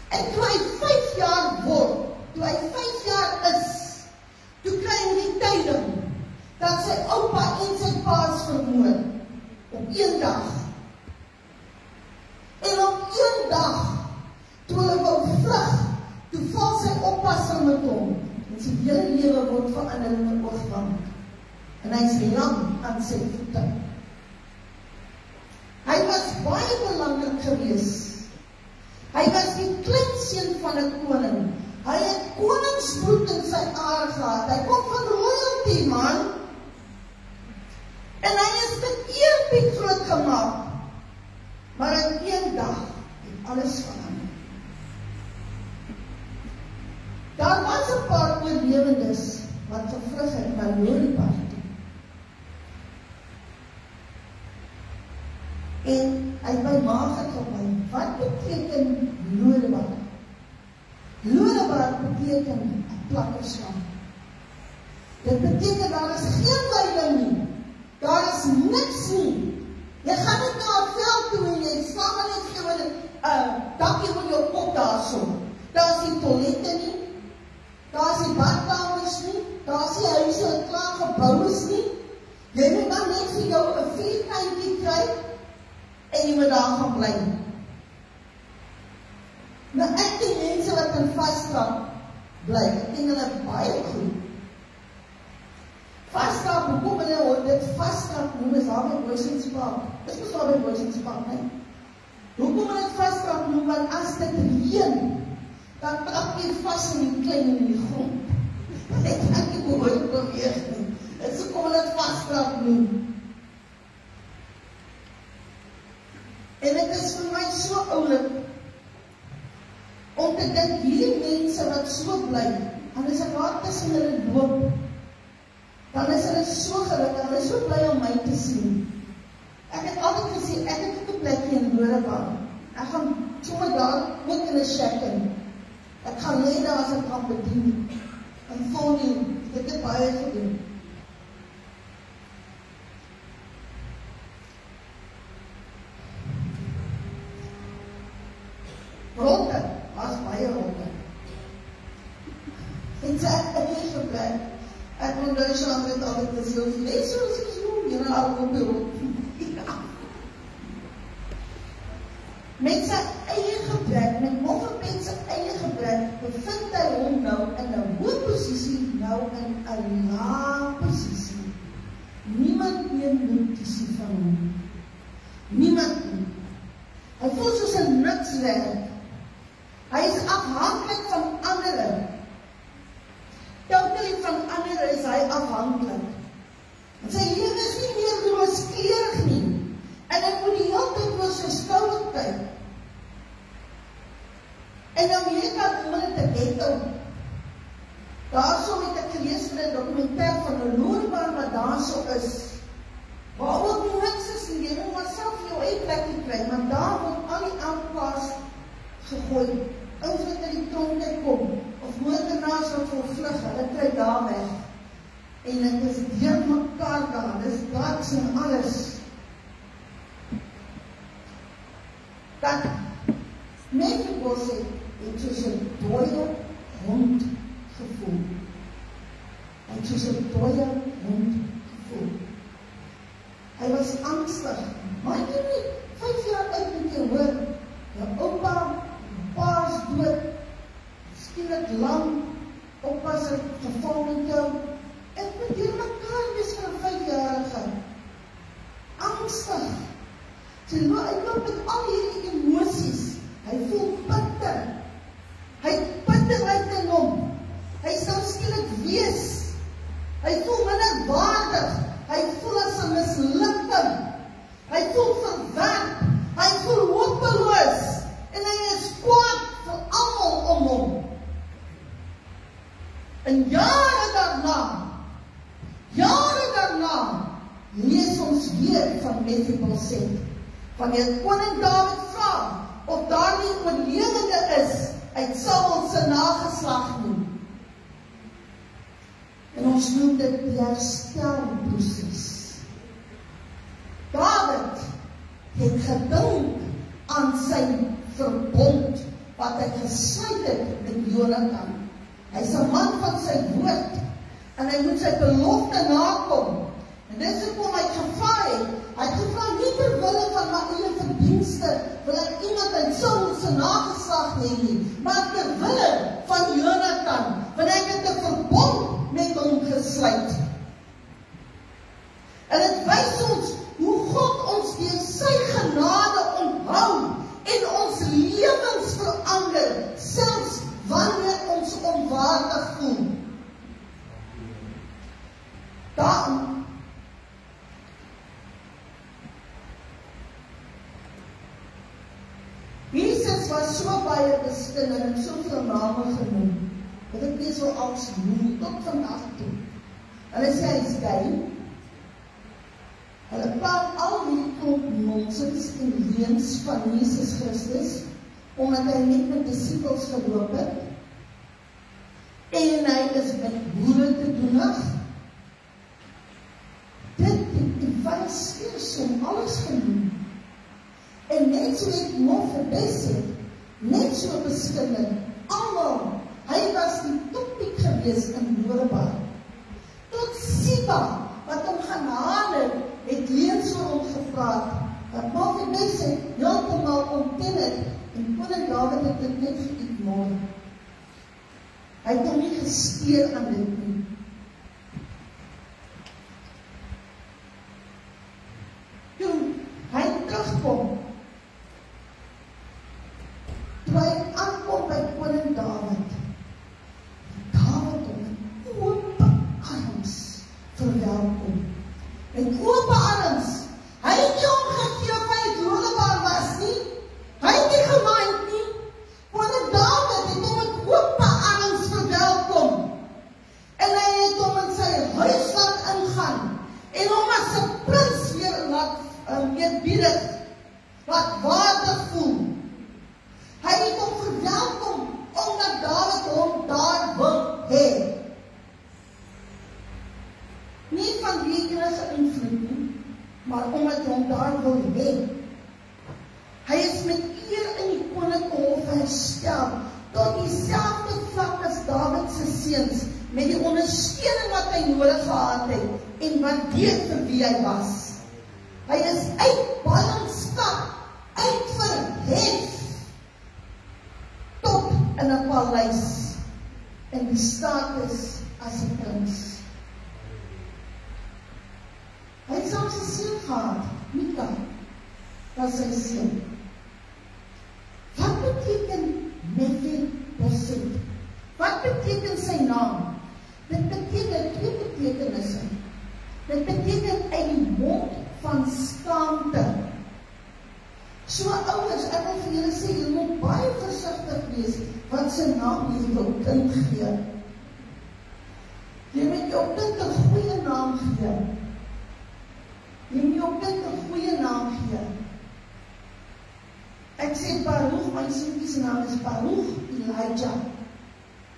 En toe hy 5 jaar word, toe hy 5 jaar is, toe kry hy die tyding dat sy oupa en sy pa is vermoor op een dag. En op een dag, toe hulle wou vlug, toe val sy oppassing met hom, en sy hele lewe word verander in 'n oogwink. En hy is lam aan sy voete. Hy was baie belangrik gewees. Hy was die kleinseun van 'n koning. Hy het koningsbloed in sy are gehad. Hy kom van royalty, man. En hy is met eerbied groot gemaak. Maar in een dag het alles verander. Daar was 'n paar oorlewendes wat gevlug het na Lodebar toe. En hy by Maag gebly. Wat beteken Lodebar? Lodebar beteken 'n plakkerskamp. Dit beteken daar is geen leiding nie. Daar is niks nie. Jy gaan net na 'n veld toe en jy staan maar net gewoon 'n dakkie oor jou kop daarso. Daar is nie toilette nie. Daar is nie badkamers nie. Daar is nie huise wat klaar gebou is nie. Jy moet dan net vir jou 'n vuurtuintjie kry en jy moet daar gaan bly. Nou ek die mense wat in Vassdrap bly, ek ken hulle baie goed. Vassdrap, hoekom hulle dit Vassdrap noem, is daar by Booysens Park. Dis mos daar by Booysens Park, nee? Hoekom hulle dit Vassdrap noem, want as dit reën, dan trap jy vas in die klein in die grond. Ek kan nie behoorlik beweeg nie. Dit is hoekom hulle dit Vassdrap noem. En dit is vir my so oulik om te dink, hierdie mense wat so bly, dan is ek daar tussen hulle loop, dan is hulle so gelukkig, hulle is so bly om my te sien. Ek het altyd gesê, ek het ook 'n plekkie in Lodebar. Ek gaan sommer daar ook in 'n shack in. Ek gaan lê daar as ek kan bedien. En volgende, ek het dit baie gedoen. Rotte, was baie rotte. En sy het geplek. Ek moet Duitsland met altijd te sê, nee, soos ek so, jy nou op die rot. Met sy eie gebrek, met Moffenpet sy eie gebrek, bevind hy hom nou in 'n hoë posisie, nou in 'n lae posisie. Niemand meer notisie van hom. Niemand nie. Hy voel soos 'n nikswerk. Hy is afhanklik van ander. Totally van ander is hy afhanklik. En sy lewe is nie meer rooskleurig nie. En hy moet die hele tyd oor sy skouer kyk. En Amerika noem dit 'n ghetto. Daarso het ek gelees in 'n dokumentêr van 'n loopbaan wat daarso is. Waar ook nie niks is nie, jy moet maar self jou eie plekkie kry, maar daar word al die aanplaas gegooi. Ouens wat in die tronk kom, of moordenaars wat wil vlug, hulle kry daar weg. En dit is deur mekaar daar, dis drugs en alles. Dat Mephibosheth het soos 'n dooie hond gevoel. Hy het soos 'n dooie hond gevoel. Hy was angstig. Maar jy nie 5 jaar uit moet jy hoor, jou oupa, pa is dood, skielik lang, oupa is geval met jou. Ek moet hier mekaar wees vir 'n 5-jarige. Angstig. Hy loop met al hierdie emosies. Hy voel bitter. Hy het bitterheid in hom. Hy sal skielik wees. Hy voel minderwaardig. Hy voel as 'n mislukking. Hy voel verwerp. Hy voel hopeloos. En hy is kwaad vir almal om hom. En jare daarna, lees ons weer van Mephibosheth. Wanneer koning Dawid vra of daar nie oorlewende is uit Saul se nageslag nie. En ons noem dit die herstelproses. Dawid het gedink aan sy verbond wat hy gesluit het met Jonathan. Hy is 'n man van sy woord en hy moet sy belofte nakom. En dis hoekom hy gevra het. Hy het gevra nie ter wille van my eie verdienste, wil hy iemand uit Saul se nageslag hê nie, maar ter wille van Jonathan, want hy het 'n verbond met hom gesluit. En dit wys ons hoe God ons deur sy genade onthou en ons lewens verander, selfs wanneer ons onwaardig voel. Daarom Jesus was so baie beskinner en soveel name genoem, dat ek nie so als noem, tot vandag toe. Hulle sê hy is gay. Hulle praat al die klomp nonsens en leuns van Jesus Christus, omdat hy net met disippels geloop het, en hy is met boere te doenig. Dit het die Fariseërs alles genoem. En net so het Mephibosheth, net so beskinner, almal, hy was die topiek gewees in Lodebar. Tot Siba, wat hom gaan haal het leuns oor hom gepraat, dat Mephibosheth heeltemal ontken het, en koning Dawid het dit net geïgnoreer. Hy het hom nie gesteer aan dit nie. Toe hy terugkom, toe hy aankom by koning Dawid, Dawid hom met oop arms verwelkom. Met oop arms. Hy het nie omgegee of hy het Lodebar was nie. Hy het nie gemind nie. Koning Dawid het hom met oop arms verwelkom. En maar omdat hy hom daar wil hê. Hy is met eer in die koninklike hof herstel, tot dieselfde vlak as Dawid se seuns, met die ondersteuning wat hy nodig gehad het, en wat weet vir wie hy was. Hy is uit ballingskap, uit verhef, tot in 'n paleis, en die status as 'n prins. Hy het selfs 'n seun gehad, Mika, was sy seun. Wat beteken Mephibosheth? Wat beteken sy naam? Dit beteken twee betekenisse. Dit beteken uit die mond van skaamte. So ouers, ek wil vir julle sê, julle moet baie versigtig wees wat sy naam jy wil kind gee. Jy moet jou kind 'n goeie naam gee. Jy moet jou kind 'n goeie naam gee. Ek sê Baruch, my seentjie se naam is Baruch Elijah.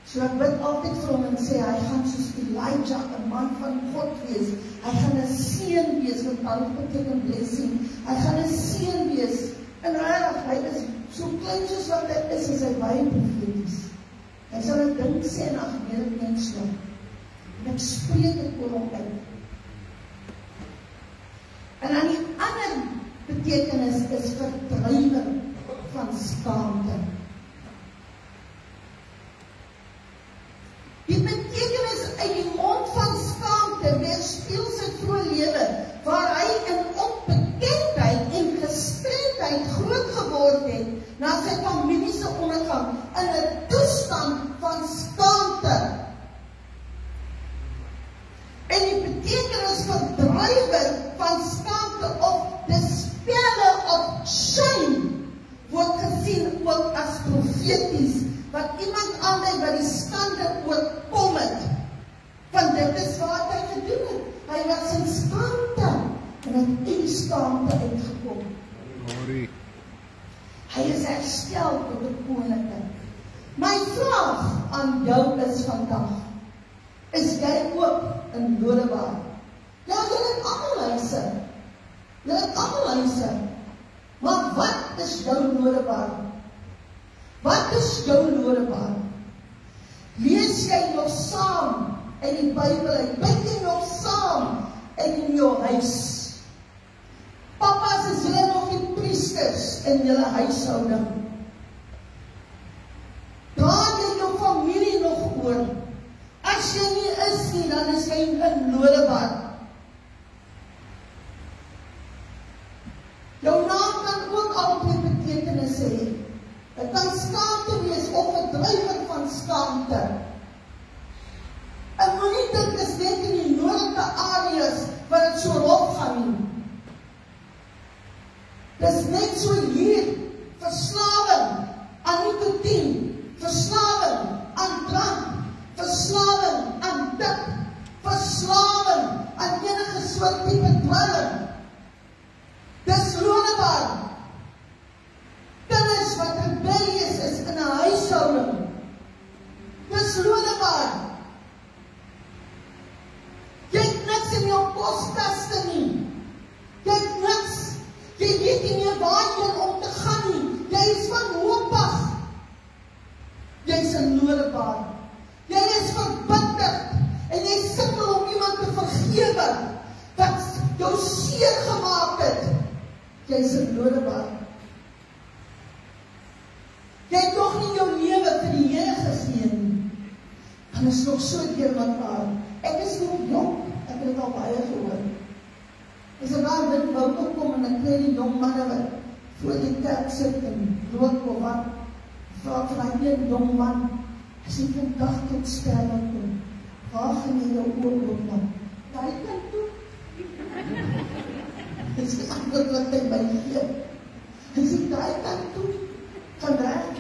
So ek bid altyd vir hom en sê, hy gaan soos Elijah, 'n man van God wees. Hy gaan 'n seën wees, want Baruch beteken blessing. Hy gaan 'n seën wees. En regtig, hy is so klein soos wat hy is hy baie profeties. Hy sal 'n ding sê en ag, nee, dit net so. En ek spreek dit oor hom uit. En dan die ander betekenis is verdrywer van skaamte. Die betekenis uit die mond van skaamte weerspieël sy vroeë lewe, waar hy in onbekendheid en gestremdheid groot geword het, na sy familie se ondergang, in 'n toestand van skaamte. En die betekenis verdrywer van skaamte of the speller of shame word gesien ook as profeties, wat iemand aandui wat die skande oorkom het. Want dit is wat hy gedoen het. Hy was in skaamte en het in die skaamte uitgekom. Hy is herstel tot 'n koning. My vraag aan jou is vandag, is jy ook in Lodebar? Ja, julle het almal huise. Julle het almal huise. Maar wat is jou Lodebar? Wat is jou Lodebar? Lees jy nog saam in die Bybel? Bid jy nog saam in jou huis? Papas, is julle nog die priesters in julle huishouding? Dra jy jou familie nog oor? As jy nie is nie, dan is jy in Lodebar. Jou naam kan ook altyd betekenisse hê. Het kan skaamte wees of 'n drywer van skaamte. En moenie dink dis net in die noordelike areas waar dit so rof gaan nie. Dis net so hier, verslawing aan nikotien, verslawing aan drank, verslawing aan dip, verslawing aan enige soort tipe dwelm. Dis Lodebar. Kinders wat rebellies is in 'n huishouding. Dis Lodebar. Jy het niks in jou poskaste nie. Jy het niks. Jy weet nie meer waarheen om te gaan nie. Jy is van hoopig. Jy is in Lodebar. Jy is verbitterd en jy sukkel om iemand te vergewe wat jou seer gemaak het. Jy is in Lodebar. Jy het nog nie jou lewe vir die Here gegee nie. En is nog so deur mekaar. Ek is nog jong, ek het dit al baie gehoor. As ek daar in Wouter kom en ek kry die jong manne wat voor die kerk sit en rook of wat, vraag van een jong man, as jy vandag tot sterwe kom, waar gaan jy jou oor man? Daai kant toe. Dit is die antwoord wat hy my gee. Hy sê, daai kant toe, van reg.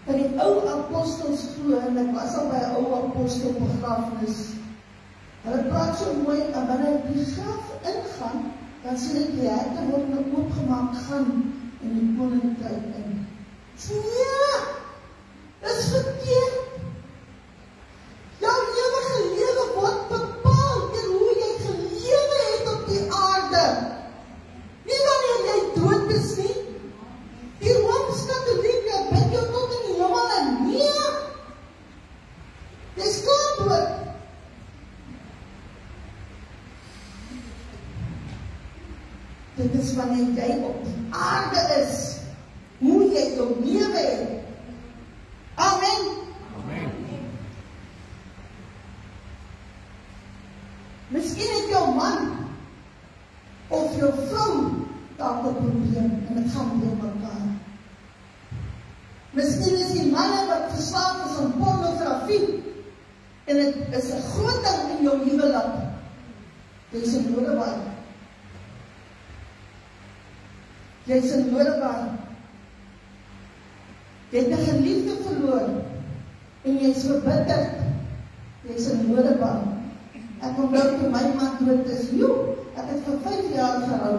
En die ou apostels glo, en ek was al by 'n ou apostel begrafnis. Hulle praat so mooi, en wanneer die graf ingaan, dan sê dit die herte word nou oopgemaak gaan in die koninkryk in. Sê, ja, dis verkeerd. Jou ewige lewe word bepaal deur hoe jy gelewe het op die aarde. Dis klaar dood. Dit is wanneer jy op die aarde is, hoe jy jou lewe het. Amen. Amen. Miskien het jou man of jou vrou dalk 'n probleem en dit gaan deur mekaar. Miskien is die manne wat verslaaf is aan pornografie en dit is 'n groot ding in jou huwelik. Dit is 'n noodbaar. Jy is 'n noodbaar. Jy het 'n geliefde verloor en jy is verbitterd. Jy is 'n noodbaar. Ek onthou toe my man dood is, ek het vir 5 jaar gehou,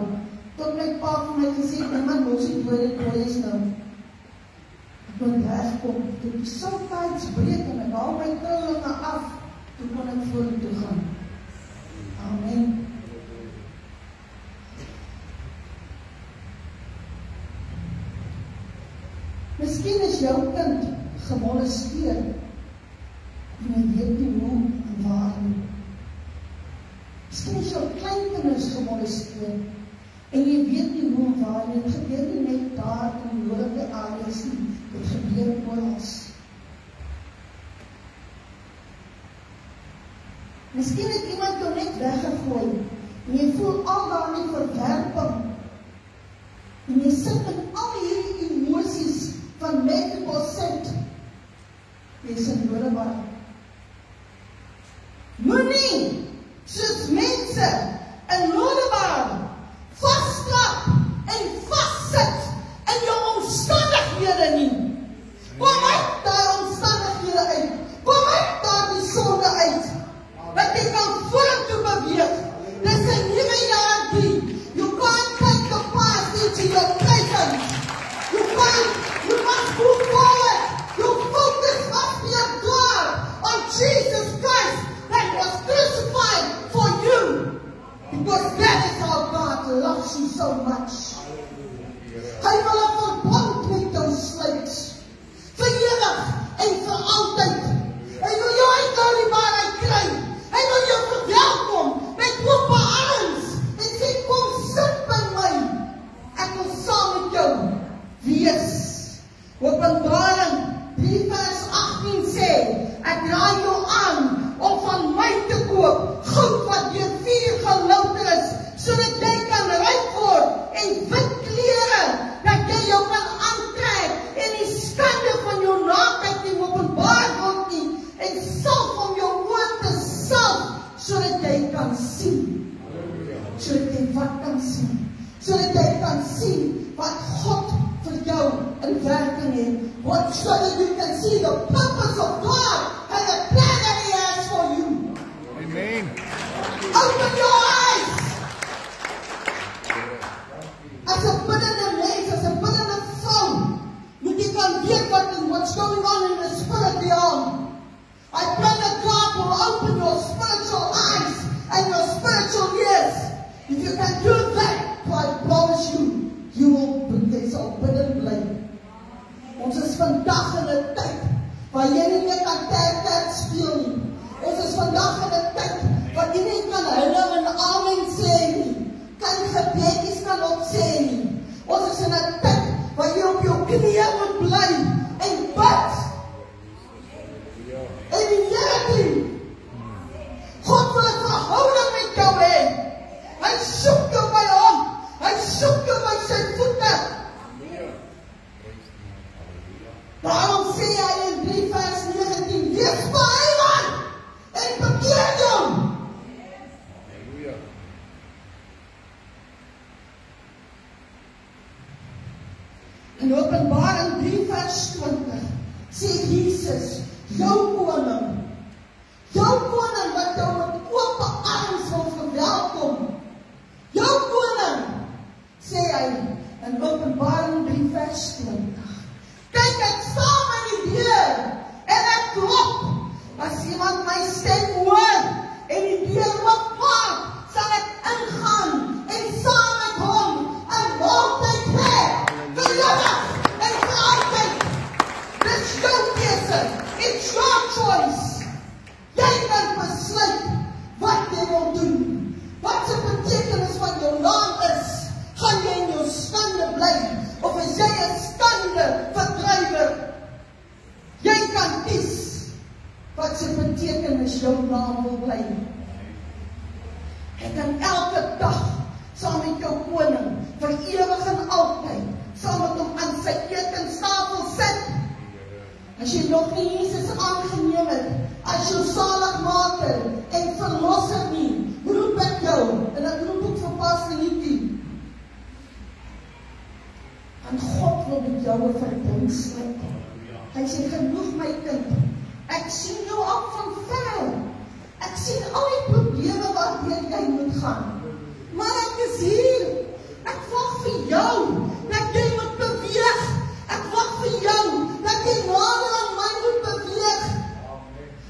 tot my pa vir my gesê, my man los die dood is nou. Ek kon wegkom, toe die somtyds breek en ek haal my trillinge af, toe kon ek vorentoe gaan. Amen. Miskien is jou kind gemolesteer en jy weet nie hoe en waar nie. Miskien is jou kleinkinders gemolesteer en jy weet nie hoe en waar nie. Dit gebeur nie net daar in nodige areas nie. Dit gebeur oral. Miskien het iemand jou net weggegooi en jy voel al daarin verwerping en jy sit met al hierdie emosies van medical set. Jy is 'n noodbaar. Moenie soos mense in noodbaar vasklap en vassit in jou omstandighede nie. Kom uit daar omstandighede uit. Kom uit daar die sonde uit. Dat jy kan vorentoe beweeg. Dis 'n nuwe jaar 3. You can't take the past into your present. You must move forward. Your focus must be on God, on Jesus Christ that was crucified for you. Because that is how God loves you so much. Hy wil 'n verbond met jou sluit. Vir ewig en vir altyd. Hy wil jou uit die waarheid kry. Hy wil jou verwelkom met oop arms en sê, kom sit by my. Ek wil saam met jou wees. Openbaring 3 vers 18 sê, ek raai jou aan om van my te koop, goud wat deur vuur gelouter is, sodat jy kan ryk word en wit klere, dat jy jou kan aantrek en die skande van jou naaktheid nie openbaar word nie, en salf om jou oë te salf, sodat jy kan sien. Sodat jy wat kan sien. Sodat jy kan sien wat God vir jou in werking het. What so that you can see the purpose of God and the plan that He has for you. Amen. Open your eyes. As a biddende mens, as a biddende vrou, moet jy kan weet what's going on in the spirit beyond. I pray that God will open your spiritual eyes and your spiritual ears. If you can do that, I promise you, you will be so bidden bly. Ons is vandag in 'n tyd waar jy nie meer kan kerk speel nie. Ons is vandag in 'n tyd waar jy nie kan hulle en amen sê nie. Kan gebedjies kan opsê nie. Ons is in 'n tyd waar jy op jou knieë moet bly en bid. En die Here dien. God wil 'n verhouding met jou hê. Hy soek jou by hom. Hy soek jou by sy voete. Daarom sê hy in 3 vers 19, wees by man en bekeer jou. In Openbaring 3 vers 20 sê Jesus, jou koning wat jou met oop arms wil verwelkom. Jou koning, sê hy in Openbaring 3 vers 20. Kyk, ek staan aan die deur en ek klop. As iemand my stem hoor en die deur oopmaak, sal ek ingaan en saam met hom 'n maaltyd hê. Vir ewig en vir altyd. Dis jou keuse. It's your choice. is jy 'n skande verdrywer. Jy kan kies wat se betekenis jou naam wil bly. Jy kan elke dag saam met jou koning vir ewig en altyd saam met hom aan sy etenstafel sit. As jy nog nie Jesus aangeneem het as jou saligmaker en verlosser nie, roep ek jou en ek roep ook vir Pastor Hietjie. En God wil met jou 'n verbond sluit. Hy sê genoeg my kind. Ek sien jou al van ver. Ek sien al die probleme waardeur jy moet gaan. Maar ek is hier. Ek wag vir jou dat jy moet beweeg. Ek wag vir jou dat jy nader aan my moet beweeg.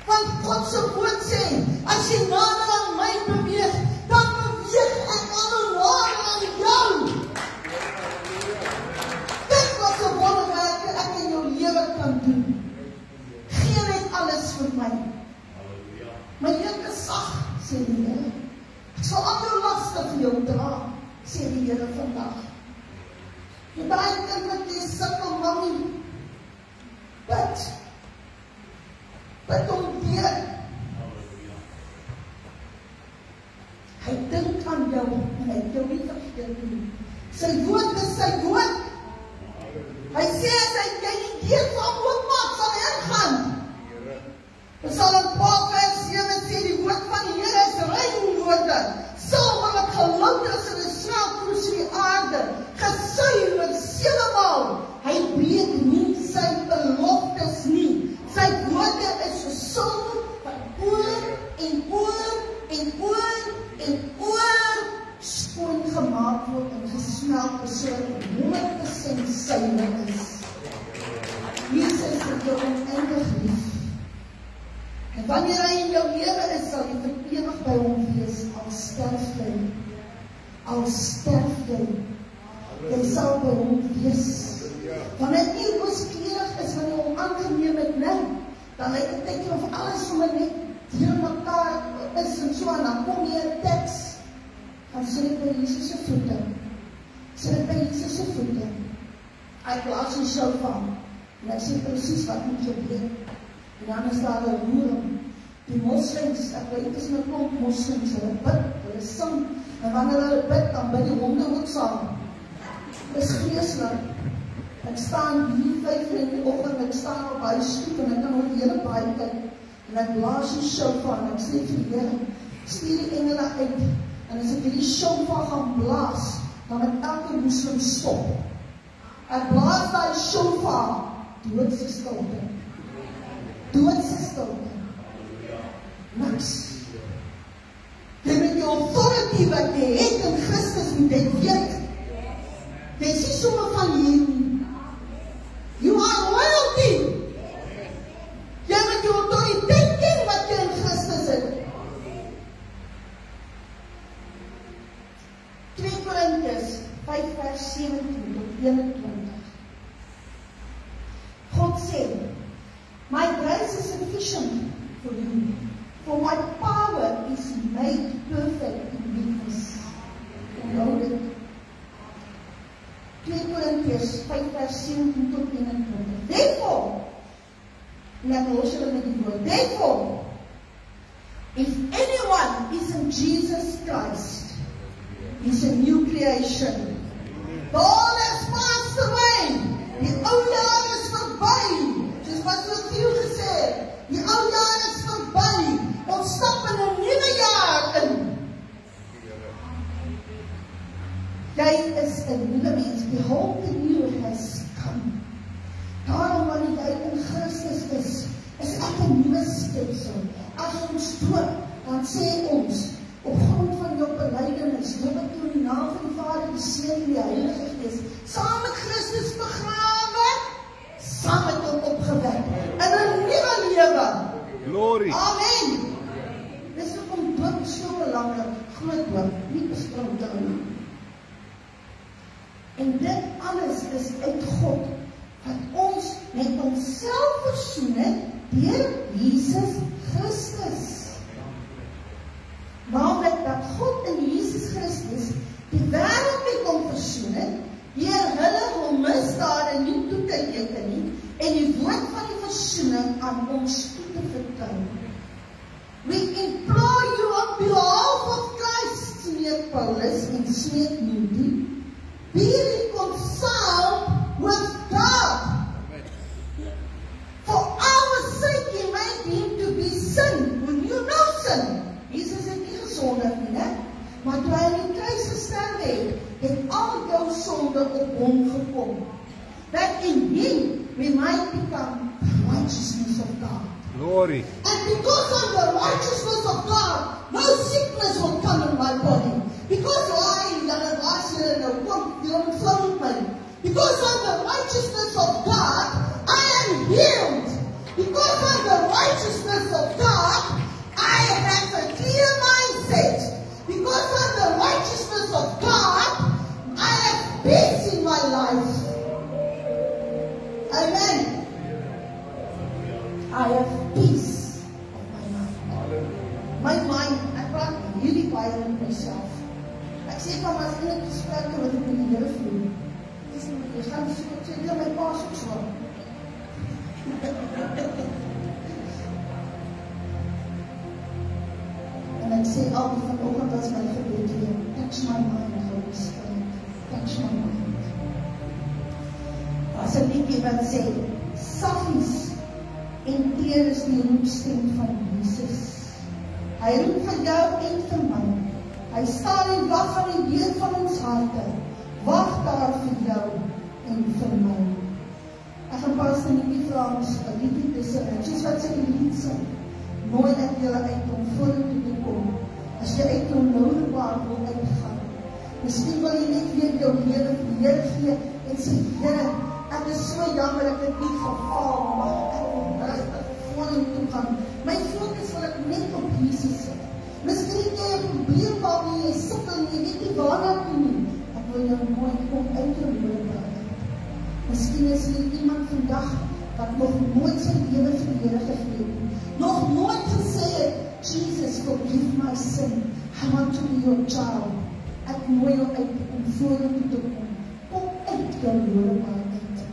Want God se woord sê, as jy nader aan my beweeg, dan beweeg ek al nader aan jou. Dit was 'n wonderwerk ek in jou lewe kan doen. Gee net alles vir my. My juk is sag, sê die Here. Ek sal al jou laste vir jou dra, sê die Here vandag. Jy daai kind wat jy sukkel, mami. Bid om weer. Hy dink aan jou en hy het jou nie vergeet nie. Sy woord is sy woord. Hy sê as jy die deur van oopmaak, sal hy ingaan. Psalm 12 vers 7 sê die woord van die Here is rein woorde, saamlik gelouter in 'n snaakroes in die aarde, gesuiwer 7 maal. Hy breek nie sy beloftes nie. Sy woorde is gesom van oor en oor en oor en oor skoon gemaak word en gesmelk sodat 100% syne is. Jesus het jou oneindig lief. En wanneer hy in jou lewe is, sal jy vir ewig by hom wees, al sterf jy. Al sterf jy. Jy sal by hom wees. Wanneer jy ooskleurig is, wanneer jy hom aangeneem het, dan lyk dit net of alles sommer net deur mekaar is en so, en dan kom jy 'n teks. Dan sit ek by Jesus se voete. Sit ek by Jesus se voete. Hy plaas die shofar. En hy sê presies wat moet gebeur. En dan is daar 'n roering. Die moslims, ek weet is 'n klomp moslims, hulle bid, hulle sing. En wanneer hulle bid, dan bid die honde ook saam. Dit is vreeslik. Ek staan hier 5 uur in die oggend, ek staan op hy stoep en ek kan oor die hele baie kyk. En ek blaas die shofar en ek sê vir die Here, stuur die engele uit. En as ek hierdie shofar gaan blaas, dan moet elke moslim stop. Ek blaas daai shofar, doodse stilte. Doodse stilte. Niks. Jy met die authority wat jy het in Christus moet jy weet. Jy is nie sommer van hier nie. You are royalty. Jy met die autoriteit ken wat jy in Christus het. 2 Korintiërs 5 vers 17 tot 21. God sê, my grace is sufficient for you, for my power is made perfect in weakness. Onthou dit. 2 Korintiërs 5 vers 17 tot 21. Therefore, let me also look at the word. Therefore, if anyone is in Jesus Christ, he's a new creation. The old has passed away. Die ou jaar is verby. Soos wat Matthew gesê het, die ou jaar is verby. Ons stap in 'n nuwe jaar in. Jy is 'n nuwe mens. Behold, the new has come. Daarom wanneer jy in Christus is ek 'n nuwe skepsel. As ons doop, dan sê ons, op grond van jou belydenis, doop ek jou in die naam van die Vader, die Seun en die Heilige Gees, saam met Christus begrawe, saam met hom opgewek, in 'n nuwe lewe. Glory. Amen. Dis hoekom doop so belangrik, groot doop, nie bespronkte nie. En dit alles is uit God, wat ons met onsself versoen het, deur Jesus Christus. Naamlik dat God in Jesus Christus die wêreld met hom versoen het, deur hulle hom mis aan ons toe te vertrou. We implore you on behalf of Christ, smeek Paulus en smeek Moody, be reconciled with God. For our sake he made him to be sin, who knew no sin. Jesus het nie gesondig nie, né? Maar toe hy in die kruis gesterf het al jou sonde op hom gekom. That in him we might become the righteousness of God. Glory. And because of the righteousness of God, no sickness will come in my body. Because because of the righteousness of God, I am healed. Because of the righteousness of God, I have a clear mindset. Because of the righteousness of God, I have peace in my life. Amen. I have peace of my mind. My mind, I praat really baie met myself. Ek sê van as ek net gesprekke wat ek met die Here voer. Ek gaan sê my pa is so. En ek sê altyd vanoggend as my gebed weer, touch my mind, Holy Spirit, touch my mind. As 'n liedjie wat sê, saggies en teer is die roepstem van Jesus. Hy roep vir jou en vir my. Hy staan en wag aan die deur van ons harte. Wag daar vir jou en vir my. Ek gaan pas in die Frans, 'n liedjie tussen, soos wat sy die lied sing. Nooi ek julle uit om vorentoe te kom. As jy uit jou Lodebaar wil uitgaan. Miskien wil jy net weer jou lewe vir die Here gee en sê, Here, ek is so jammer ek het nie geval, maar ek wil regtig vorentoe gaan. My fokus wil ek net op Jesus sit. Miskien het jy 'n probleem waarmee jy sukkel en jy weet nie waarna toe nie. Ek wil jou mooi kom uit jou Lodebaar uit. Miskien is hier iemand vandag wat nog nooit sy lewe vir die Here gegee het. Nog nooit gesê het, Jesus, forgive my sin. I want to be your child. Ek nooi jou uit om vorentoe te kom. Kom uit jou Lodebaar uit.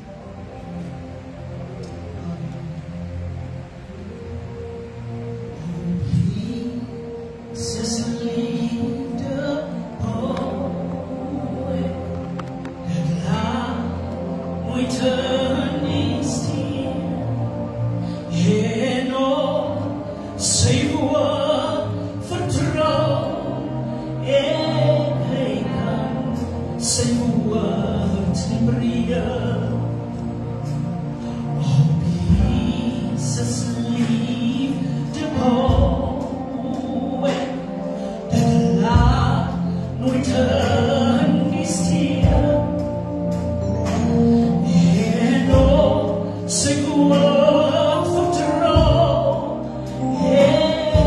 Sing a word for tomorrow. Yeah.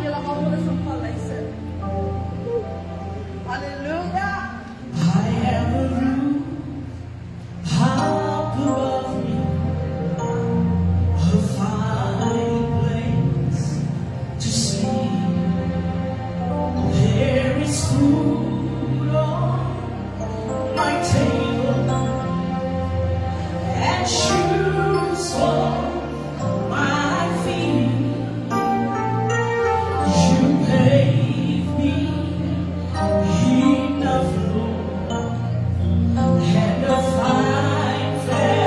julle almal is op luister. Halleluja. I have a roof up above me, a fine place to sleep. There is food on my table and shoes for my feet. You gave me enough room and a fine family.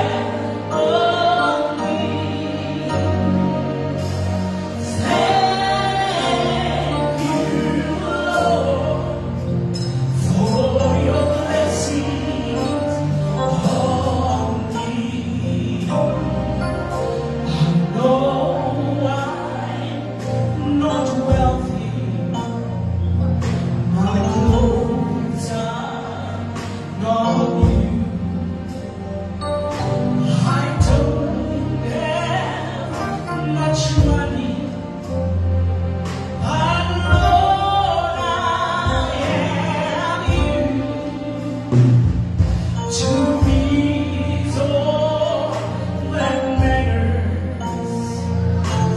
Thank you, Lord, for your blessings on me. I know I'm not wealthy, my clothes are not new. I don't have much money, but Lord, I have you. To me is all that matters,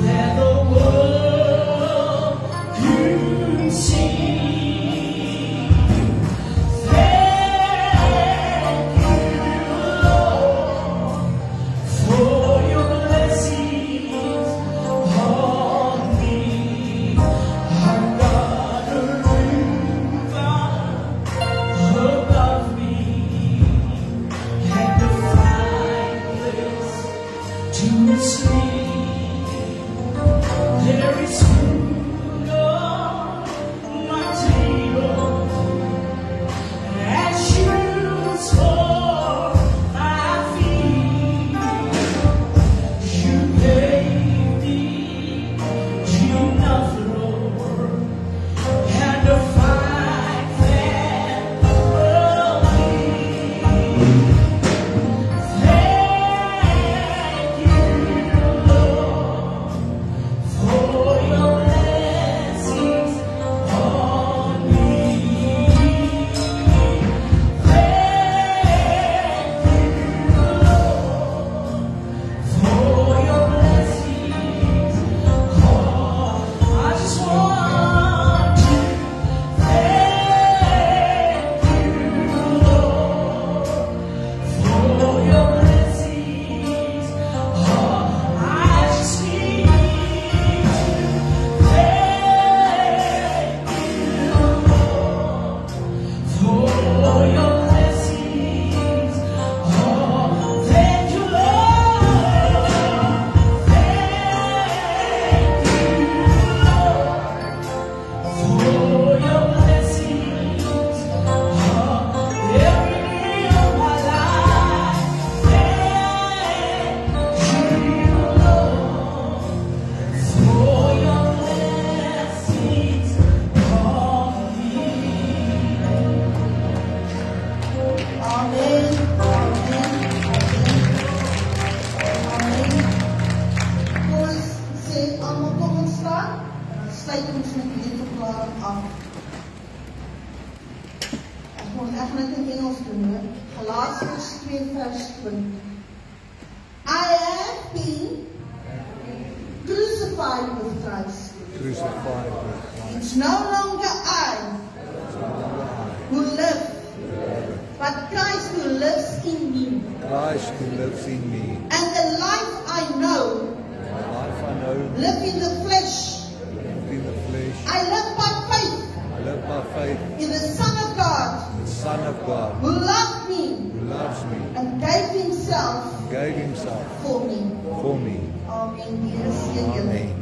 that the world could see. Thank you, Lord, for your blessings on me. I've got a roof above me and a fine place to sleep. There is food on my table and shoes for my feet. You gave me enough, Lord, and a fine family. Thank you, Lord, for your blessings on me. Thank you, Lord, for your blessings on. I just want to thank you, Lord, for your blessings on. I just need to thank you, Lord, for your blessings on. Thank you, Lord. Thank you, Lord, for your blessings on every day of my life. Thank you, Lord, for your blessings on me. Amen. Amen. Amen. Kom ons sê almal, kom ons staan. Dan sluit ons met hierdie verklaring af. Ek moet net in Engels doen, hoor. Galasiërs 2 vers 20. I have been crucified with Christ. Crucified with Christ. It's no longer I who live, but Christ who lives in me. Christ who lives in me. And the life I know, The life I know, live in the flesh. live in the flesh. I live by faith I live by faith in the Son of God in the Son of God who loved me who loves me, and gave himself gave himself for me. for me. Amen. Here is julle. Amen.